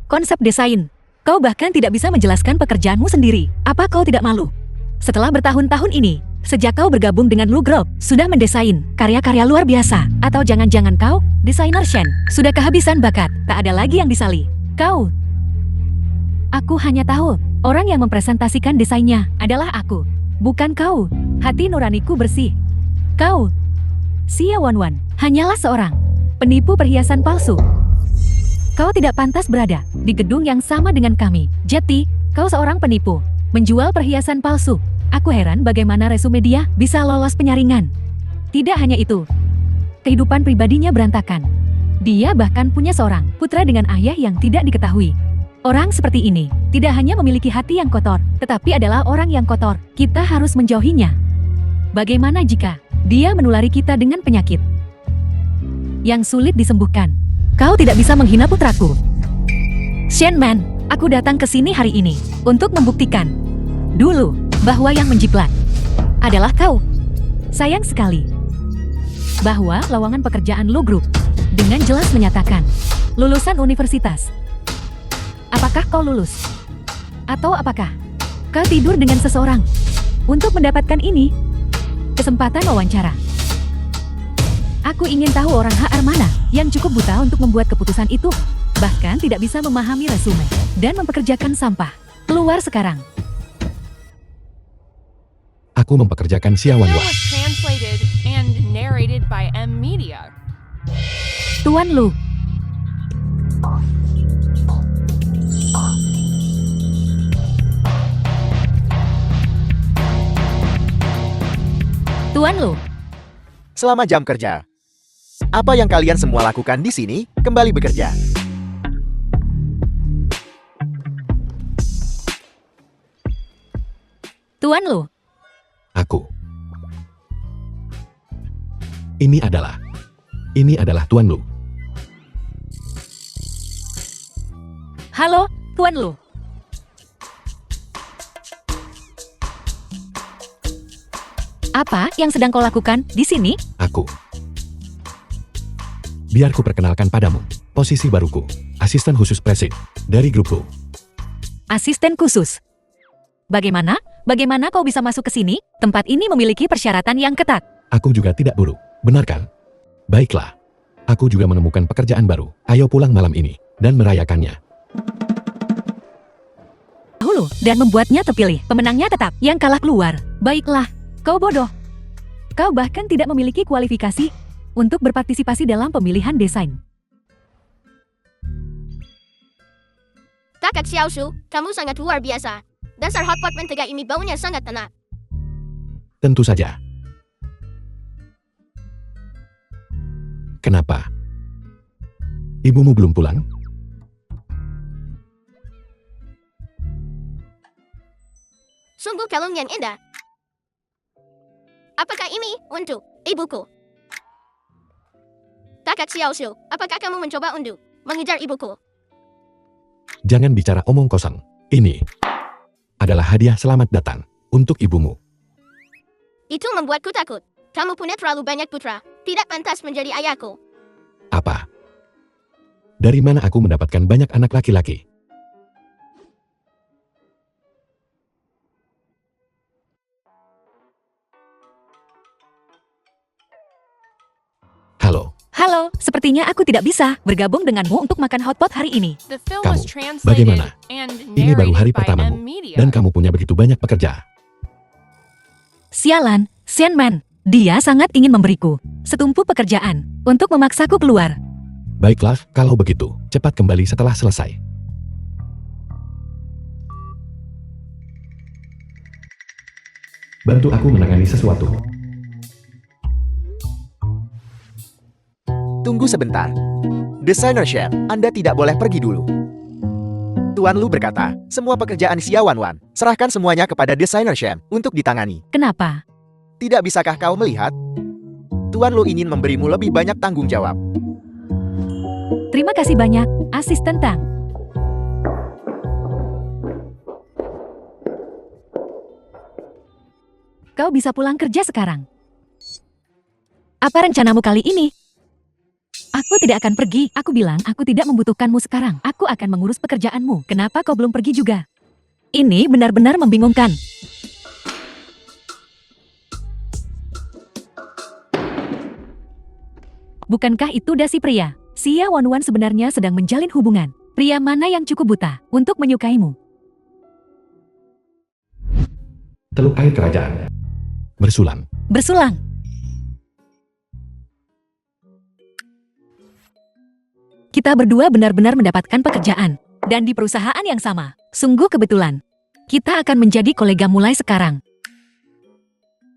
Konsep desain. Kau bahkan tidak bisa menjelaskan pekerjaanmu sendiri. Apa kau tidak malu? Setelah bertahun-tahun ini, sejak kau bergabung dengan Lu Group, sudah mendesain karya-karya luar biasa. Atau jangan-jangan kau, desainer Shen, sudah kehabisan bakat, tak ada lagi yang disali. Kau. Aku hanya tahu, orang yang mempresentasikan desainnya adalah aku. Bukan kau. Hati nuraniku bersih. Kau, Xia Wanwan, hanyalah seorang penipu perhiasan palsu. Kau tidak pantas berada di gedung yang sama dengan kami. Jeti, kau seorang penipu, menjual perhiasan palsu. Aku heran bagaimana resume dia bisa lolos penyaringan. Tidak hanya itu, kehidupan pribadinya berantakan. Dia bahkan punya seorang putra dengan ayah yang tidak diketahui. Orang seperti ini tidak hanya memiliki hati yang kotor, tetapi adalah orang yang kotor. Kita harus menjauhinya. Bagaimana jika dia menulari kita dengan penyakit yang sulit disembuhkan? Kau tidak bisa menghina putraku. Shenman, aku datang ke sini hari ini untuk membuktikan dulu bahwa yang menjiplak adalah kau. Sayang sekali bahwa lowongan pekerjaan Lu Group dengan jelas menyatakan lulusan universitas. Apakah kau lulus? Atau apakah kau tidur dengan seseorang untuk mendapatkan ini? Kesempatan wawancara. Aku ingin tahu orang HR mana yang cukup buta untuk membuat keputusan itu, bahkan tidak bisa memahami resume dan mempekerjakan sampah. Keluar sekarang. Aku mempekerjakan Xia The film Wanwan. was translated and narrated by M Media. Tuan Lu. Tuan Lu. Selamat jam kerja. Apa yang kalian semua lakukan di sini? Kembali bekerja. Tuan Lu. Aku. Ini adalah Tuan Lu. Halo, Tuan Lu. Apa yang sedang kau lakukan di sini? Aku. Biar ku perkenalkan padamu, posisi baruku, asisten khusus Presid, dari grup Lu. Asisten khusus. Bagaimana? Bagaimana kau bisa masuk ke sini? Tempat ini memiliki persyaratan yang ketat. Aku juga tidak buruk, benar kan? Baiklah. Aku juga menemukan pekerjaan baru. Ayo pulang malam ini, dan merayakannya. Dahulu, dan membuatnya terpilih. Pemenangnya tetap, yang kalah keluar. Baiklah, kau bodoh. Kau bahkan tidak memiliki kualifikasi untuk berpartisipasi dalam pemilihan desain. Kakak Xiaoshu, kamu sangat luar biasa. Dasar hotpot mentega ini baunya sangat enak. Tentu saja. Kenapa? Ibumu belum pulang? Sungguh kalung yang indah. Apakah ini untuk ibuku? Kakak Xiaoshu, apakah kamu mencoba untuk mengejar ibuku? Jangan bicara omong kosong. Ini adalah hadiah selamat datang untuk ibumu. Itu membuatku takut. Kamu punya terlalu banyak putra. Tidak pantas menjadi ayahku. Apa? Dari mana aku mendapatkan banyak anak laki-laki? Halo, Halo, sepertinya aku tidak bisa bergabung denganmu untuk makan hotpot hari ini. The film Kamu, was translated bagaimana? and Ini baru hari narrated by pertamamu, M Media. dan kamu punya begitu banyak pekerja. Sialan, Shenman. Dia sangat ingin memberiku setumpu pekerjaan untuk memaksaku keluar. Baiklah, kalau begitu, cepat kembali setelah selesai. Bantu aku menangani sesuatu. Tunggu sebentar. Desainer Shen, Anda tidak boleh pergi dulu. Tuan Lu berkata, semua pekerjaan Xia Wanwan, serahkan semuanya kepada desainer Shen untuk ditangani. Kenapa? Tidak bisakah kau melihat? Tuan Lu ingin memberimu lebih banyak tanggung jawab. Terima kasih banyak, asisten Tang. Kau bisa pulang kerja sekarang. Apa rencanamu kali ini? Aku tidak akan pergi. Aku bilang aku tidak membutuhkanmu sekarang. Aku akan mengurus pekerjaanmu. Kenapa kau belum pergi juga? Ini benar-benar membingungkan. Bukankah itu dasi pria? Xia Wanwan sebenarnya sedang menjalin hubungan. Pria mana yang cukup buta untuk menyukaimu? Teluk air kerajaan. Bersulang. Bersulang. Kita berdua benar-benar mendapatkan pekerjaan. Dan di perusahaan yang sama. Sungguh kebetulan. Kita akan menjadi kolega mulai sekarang.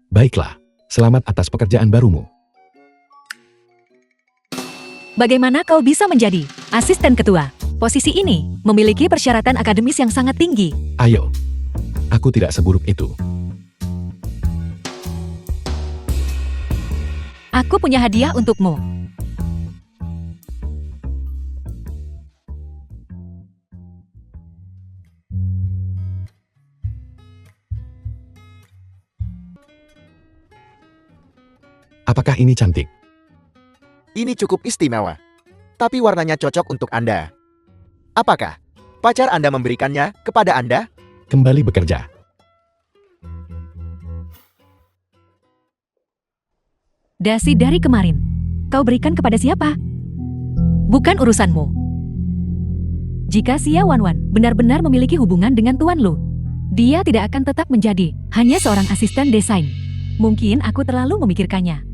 Baiklah. Selamat atas pekerjaan barumu. Bagaimana kau bisa menjadi asisten ketua? Posisi ini memiliki persyaratan akademis yang sangat tinggi. Ayo. Aku tidak seburuk itu. Aku punya hadiah untukmu. Apakah ini cantik? Ini cukup istimewa. Tapi warnanya cocok untuk Anda. Apakah pacar Anda memberikannya kepada Anda? Kembali bekerja. Dasi dari kemarin. Kau berikan kepada siapa? Bukan urusanmu. Jika Xia Wanwan benar-benar memiliki hubungan dengan Tuan Lu, dia tidak akan tetap menjadi hanya seorang asisten desain. Mungkin aku terlalu memikirkannya.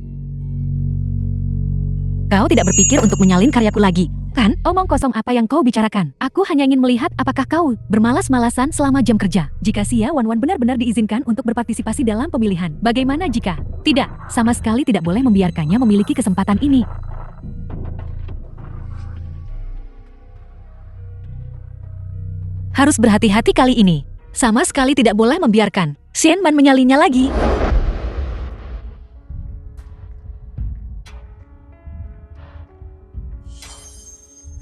Kau tidak berpikir untuk menyalin karyaku lagi, kan? Omong kosong apa yang kau bicarakan? Aku hanya ingin melihat apakah kau bermalas-malasan selama jam kerja. Jika Xia Wanwan benar-benar diizinkan untuk berpartisipasi dalam pemilihan, bagaimana jika tidak? Sama sekali tidak boleh membiarkannya memiliki kesempatan ini. Harus berhati-hati kali ini. Sama sekali tidak boleh membiarkan Shenman menyalinnya lagi.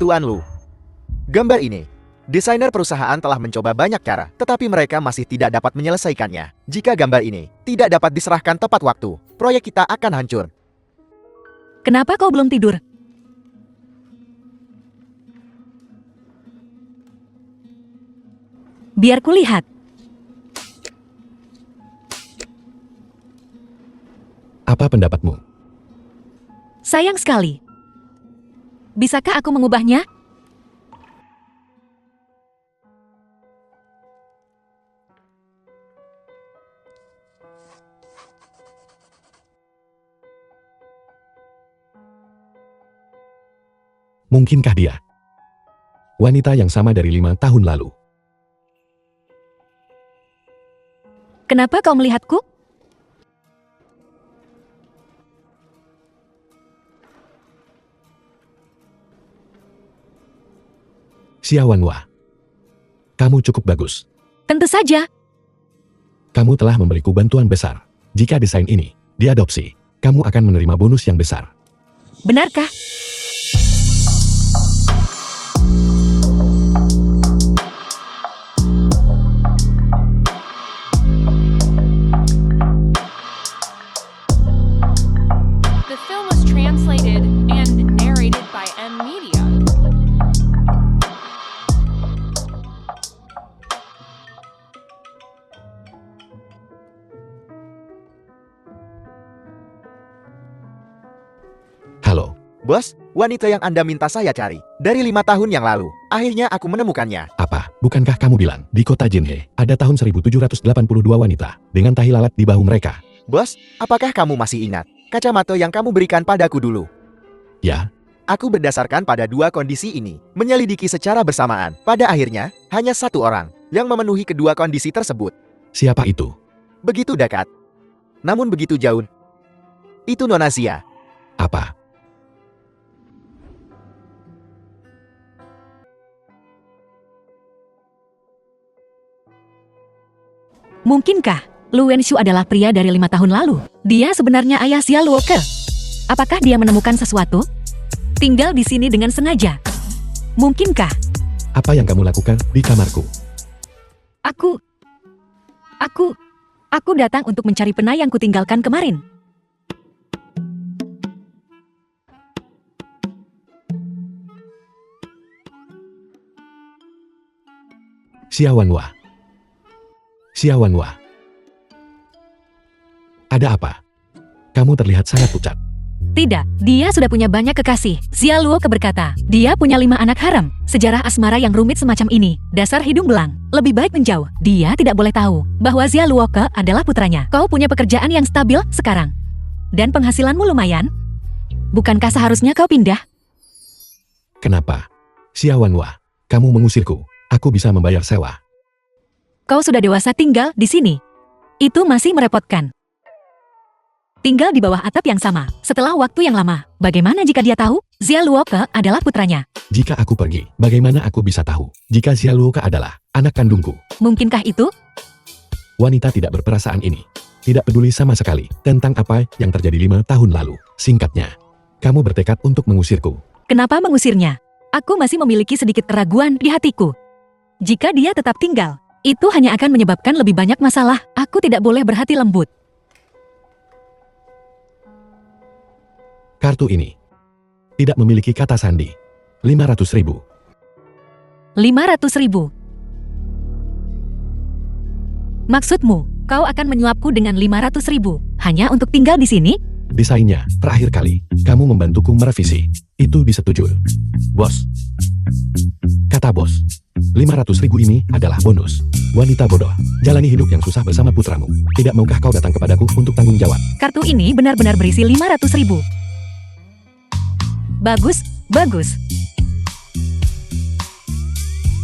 Tuan Lu. Gambar ini. Desainer perusahaan telah mencoba banyak cara, tetapi mereka masih tidak dapat menyelesaikannya. Jika gambar ini tidak dapat diserahkan tepat waktu, proyek kita akan hancur. Kenapa kau belum tidur? Biar kulihat. Apa pendapatmu? Sayang sekali. Bisakah aku mengubahnya? Mungkinkah dia? Wanita yang sama dari 5 tahun lalu. Kenapa kau melihatku? Xia Wanwa. Kamu cukup bagus. Tentu saja. Kamu telah memberiku bantuan besar. Jika desain ini diadopsi, kamu akan menerima bonus yang besar. Benarkah? The film was translated and narrated by M Media. Halo. Bos, wanita yang Anda minta saya cari. Dari 5 tahun yang lalu, akhirnya aku menemukannya. Apa? Bukankah kamu bilang di kota Jinhe ada tahun 1782 wanita dengan tahi lalat di bahu mereka? Bos, apakah kamu masih ingat kacamata yang kamu berikan padaku dulu? Ya. Aku berdasarkan pada 2 kondisi ini, menyelidiki secara bersamaan. Pada akhirnya, hanya 1 orang yang memenuhi kedua kondisi tersebut. Siapa itu? Begitu dekat, namun begitu jauh. Itu Nona Xia. Apa? Mungkinkah Lu Wenshu adalah pria dari 5 tahun lalu? Dia sebenarnya ayah Xia Luoke. Apakah dia menemukan sesuatu? tinggal di sini dengan sengaja. Mungkinkah? Apa yang kamu lakukan di kamarku? Aku datang untuk mencari pena yang kutinggalkan kemarin. Xiaowanhua. Xiaowanhua. Ada apa? Kamu terlihat sangat pucat. Tidak, dia sudah punya banyak kekasih. Xia Luoke berkata, dia punya 5 anak haram. Sejarah asmara yang rumit semacam ini, dasar hidung belang. Lebih baik menjauh. Dia tidak boleh tahu bahwa Xia Luoke adalah putranya. Kau punya pekerjaan yang stabil sekarang. Dan penghasilanmu lumayan. Bukankah seharusnya kau pindah? Kenapa? Xiaowanhua, kamu mengusirku. Aku bisa membayar sewa. Kau sudah dewasa tinggal di sini. Itu masih merepotkan. Tinggal di bawah atap yang sama, setelah waktu yang lama. Bagaimana jika dia tahu Xia Luoke adalah putranya? Jika aku pergi, bagaimana aku bisa tahu jika Xia Luoke adalah anak kandungku? Mungkinkah itu? Wanita tidak berperasaan ini tidak peduli sama sekali tentang apa yang terjadi 5 tahun lalu. Singkatnya, kamu bertekad untuk mengusirku. Kenapa mengusirnya? Aku masih memiliki sedikit keraguan di hatiku. Jika dia tetap tinggal, itu hanya akan menyebabkan lebih banyak masalah. Aku tidak boleh berhati lembut. Kartu ini tidak memiliki kata sandi. 500.000. 500.000. Maksudmu, kau akan menyuapku dengan 500.000 hanya untuk tinggal di sini? Desainnya, terakhir kali, kamu membantuku merevisi. Itu disetujui. Bos. Kata bos. 500.000 ini adalah bonus. Wanita bodoh, jalani hidup yang susah bersama putramu. Tidak maukah kau datang kepadaku untuk tanggung jawab? Kartu ini benar-benar berisi 500.000. Bagus, bagus.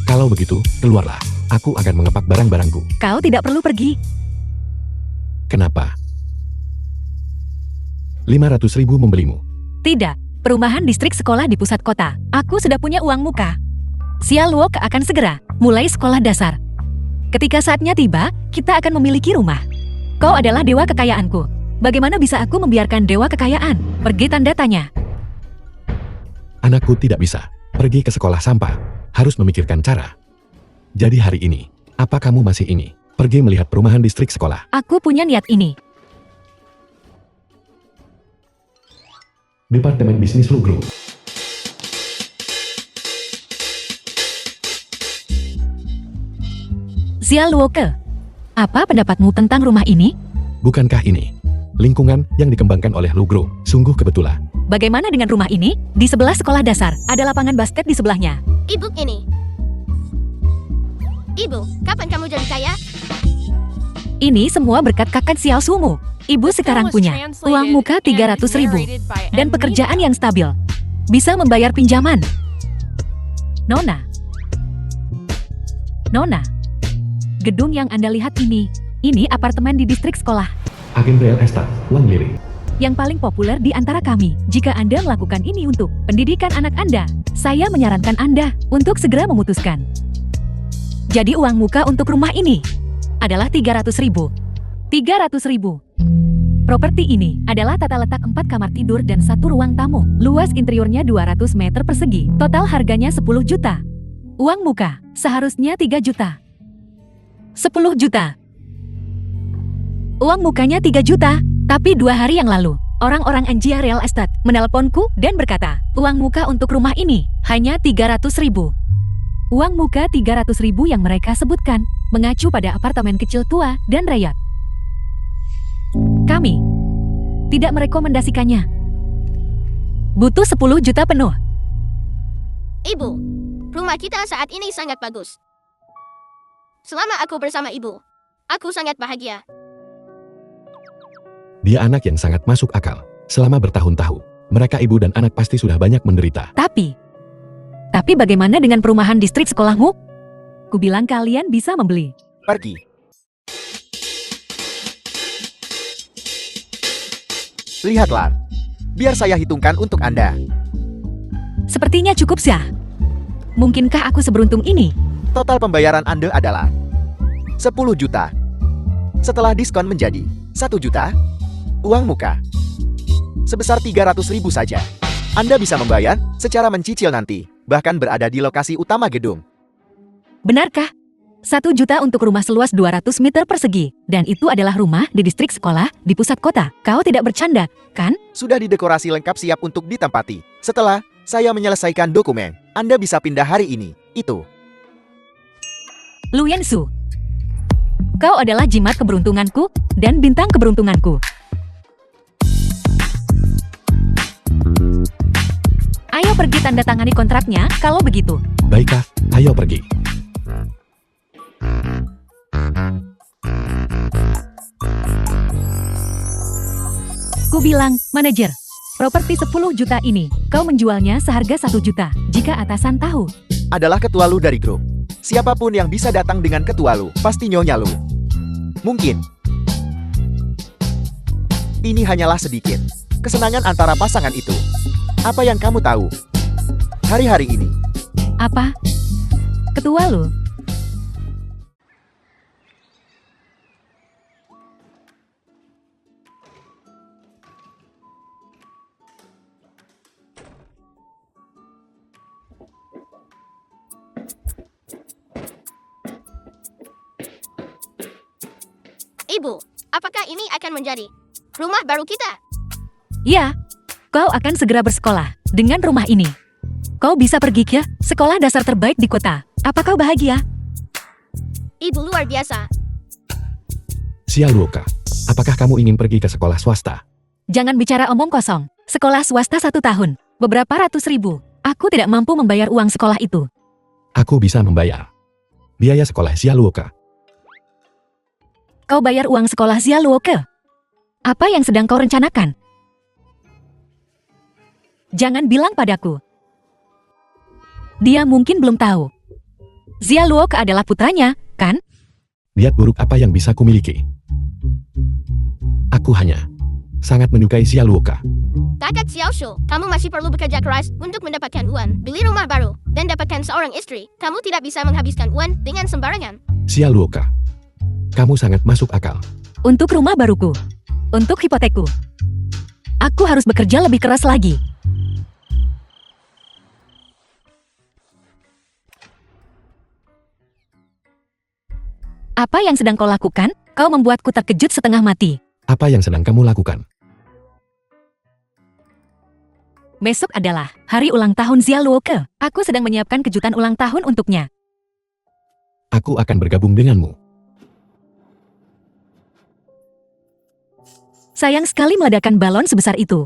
Kalau begitu, keluarlah. Aku akan mengepak barang-barangku. Kau tidak perlu pergi. Kenapa? 500.000 membelimu. Tidak, perumahan distrik sekolah di pusat kota. Aku sudah punya uang muka. Xia Luoke akan segera mulai sekolah dasar. Ketika saatnya tiba, kita akan memiliki rumah. Kau adalah dewa kekayaanku. Bagaimana bisa aku membiarkan dewa kekayaan pergi, tanda tanya? Anakku tidak bisa pergi ke sekolah sampah. Harus memikirkan cara. Jadi hari ini, apa kamu masih ingin pergi melihat perumahan distrik sekolah? Aku punya niat ini. Departemen Bisnis Lugro. Xia Luoke, apa pendapatmu tentang rumah ini? Bukankah ini lingkungan yang dikembangkan oleh Lugro? Sungguh kebetulan. Bagaimana dengan rumah ini? Di sebelah sekolah dasar, ada lapangan basket di sebelahnya. Ibu ini. Ibu, kapan kamu jadi kaya? Ini semua berkat kakak Xiao Sumu. Ibu sekarang punya uang muka 300.000 dan pekerjaan yang stabil. Bisa membayar pinjaman. Nona. Gedung yang Anda lihat ini apartemen di distrik sekolah. Agen Real Estate, Wang Liri. Yang paling populer di antara kami. Jika Anda melakukan ini untuk pendidikan anak Anda, saya menyarankan Anda untuk segera memutuskan. Jadi uang muka untuk rumah ini adalah 300.000. 300.000. Properti ini adalah tata letak 4 kamar tidur dan 1 ruang tamu. Luas interiornya 200 meter persegi. Total harganya 10 juta. Uang muka seharusnya 3 juta. 10 juta. Uang mukanya 3 juta. Tapi 2 hari yang lalu, orang-orang Anjia Real Estate menelponku dan berkata, uang muka untuk rumah ini hanya 300.000. Uang muka 300.000 yang mereka sebutkan mengacu pada apartemen kecil tua dan rakyat. Kami tidak merekomendasikannya. Butuh 10 juta penuh. Ibu, rumah kita saat ini sangat bagus. Selama aku bersama ibu, aku sangat bahagia. Dia anak yang sangat masuk akal. Selama bertahun-tahun, mereka ibu dan anak pasti sudah banyak menderita. Tapi bagaimana dengan perumahan distrik sekolahmu? Kubilang kalian bisa membeli. Pergi. Lihatlah. Biar saya hitungkan untuk Anda. Sepertinya cukup sih. Mungkinkah aku seberuntung ini? Total pembayaran Anda adalah 10 juta. Setelah diskon menjadi 1 juta, uang muka sebesar 300.000 saja. Anda bisa membayar secara mencicil nanti, bahkan berada di lokasi utama gedung. Benarkah? 1 juta untuk rumah seluas 200 meter persegi. Dan itu adalah rumah di distrik sekolah di pusat kota. Kau tidak bercanda, kan? Sudah didekorasi lengkap siap untuk ditempati. Setelah saya menyelesaikan dokumen, Anda bisa pindah hari ini. Itu. Lu Yansu. Kau adalah jimat keberuntunganku dan bintang keberuntunganku. Ayo pergi tanda tangani kontraknya kalau begitu. Baiklah, ayo pergi. Ku bilang, manajer, properti 10 juta ini, kau menjualnya seharga 1 juta, jika atasan tahu. Adalah ketua Lu dari grup. Siapapun yang bisa datang dengan ketua Lu, pasti nyonya Lu. Mungkin. Ini hanyalah sedikit kesenangan antara pasangan itu. Apa yang kamu tahu? Hari-hari ini, Apa? Ketua lu? Ibu, apakah ini akan menjadi rumah baru kita? Ya, kau akan segera bersekolah dengan rumah ini. Kau bisa pergi ke sekolah dasar terbaik di kota. Apa kau bahagia? Ibu luar biasa. Xiaoluoka, apakah kamu ingin pergi ke sekolah swasta? Jangan bicara omong kosong. Sekolah swasta 1 tahun, beberapa ratus ribu. Aku tidak mampu membayar uang sekolah itu. Aku bisa membayar biaya sekolah Xiaoluoka. Kau bayar uang sekolah Xiaoluoke. Apa yang sedang kau rencanakan? Jangan bilang padaku. Dia mungkin belum tahu. Xiaoluoke adalah putranya, kan? Niat buruk apa yang bisa kumiliki? Aku hanya sangat menyukai Xiaoluoka. Kakak Xiaoshu, kamu masih perlu bekerja keras untuk mendapatkan uang, beli rumah baru, dan dapatkan seorang istri. Kamu tidak bisa menghabiskan uang dengan sembarangan. Xiaoluoka, kamu sangat masuk akal. Untuk rumah baruku. Untuk hipotekku. Aku harus bekerja lebih keras lagi. Apa yang sedang kau lakukan? Kau membuatku terkejut setengah mati. Apa yang sedang kamu lakukan? Besok adalah hari ulang tahun Xiaoluoke. Aku sedang menyiapkan kejutan ulang tahun untuknya. Aku akan bergabung denganmu. Sayang sekali meledakkan balon sebesar itu.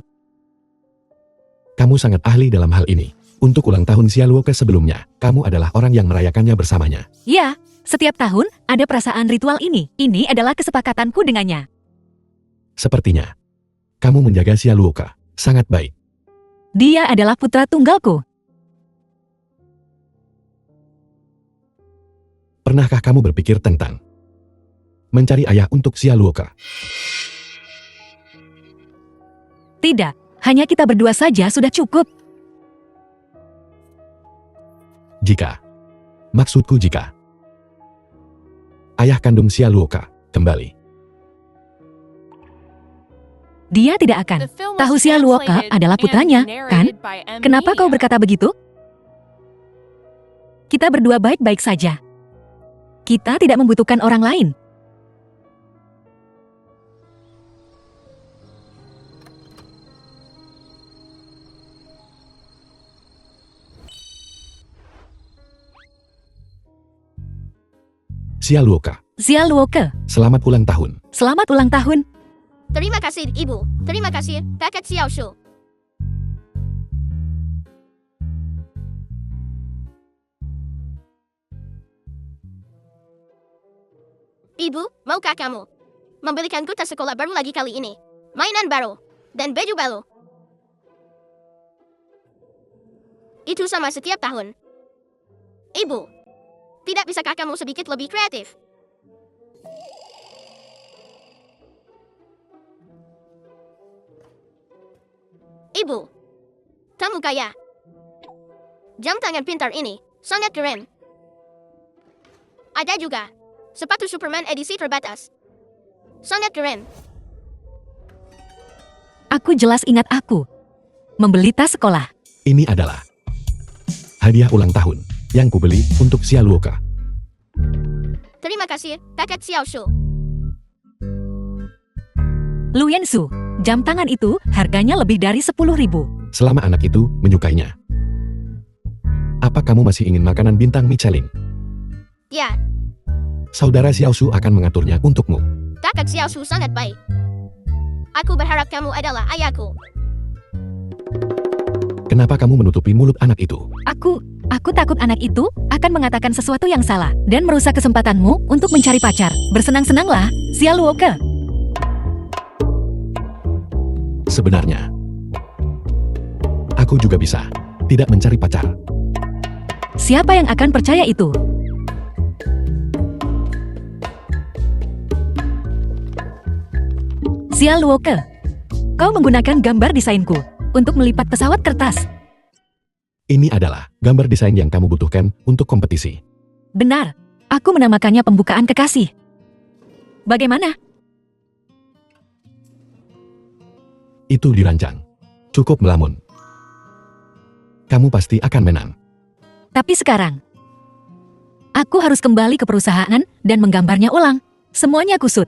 Kamu sangat ahli dalam hal ini. Untuk ulang tahun Xiaoluoke sebelumnya, kamu adalah orang yang merayakannya bersamanya. Ya, setiap tahun ada perasaan ritual ini. Ini adalah kesepakatanku dengannya. Sepertinya, kamu menjaga Xiaoluoke sangat baik. Dia adalah putra tunggalku. Pernahkah kamu berpikir tentang mencari ayah untuk Xiaoluoke? Tidak, hanya kita berdua saja sudah cukup. Maksudku jika ayah kandung Xiaoluoke kembali. Dia tidak akan. The film Tahu was Xiaoluoke translated adalah and putranya, kan? narrated by M. Kenapa kau Media. berkata begitu? Kita berdua baik-baik saja. Kita tidak membutuhkan orang lain. Xiaoluoke, selamat ulang tahun. Selamat ulang tahun. Terima kasih, Ibu. Terima kasih, Kakak Xiaoshu. Ibu, maukah kamu membelikanku tas sekolah baru lagi kali ini? Mainan baru dan baju baru. Itu sama setiap tahun. Ibu, tidak bisakah kamu sedikit lebih kreatif? Ibu, kamu kaya. Jam tangan pintar ini sangat keren. Ada juga sepatu Superman edisi terbatas. Sangat keren. Aku jelas ingat aku. membeli tas sekolah. Ini adalah hadiah ulang tahun yang kubeli untuk Xia Luoke. Terima kasih, kakak Xiao Shu. Lu Yansu, jam tangan itu harganya lebih dari 10.000. Selama anak itu menyukainya. Apa kamu masih ingin makanan bintang Michelin? Ya, Saudara Xiao Shu akan mengaturnya untukmu. kakak Xiao Shu sangat baik. Aku berharap kamu adalah ayahku. Kenapa kamu menutupi mulut anak itu? Aku takut anak itu akan mengatakan sesuatu yang salah dan merusak kesempatanmu untuk mencari pacar. Bersenang-senanglah, Xia Luoke. Sebenarnya, aku juga bisa tidak mencari pacar. Siapa yang akan percaya itu? Xia Luoke, kau menggunakan gambar desainku untuk melipat pesawat kertas. Ini adalah gambar desain yang kamu butuhkan untuk kompetisi. Benar, aku menamakannya pembukaan kekasih. Bagaimana? Itu dirancang. Cukup melamun. Kamu pasti akan menang. Tapi sekarang, aku harus kembali ke perusahaan dan menggambarnya ulang. Semuanya kusut.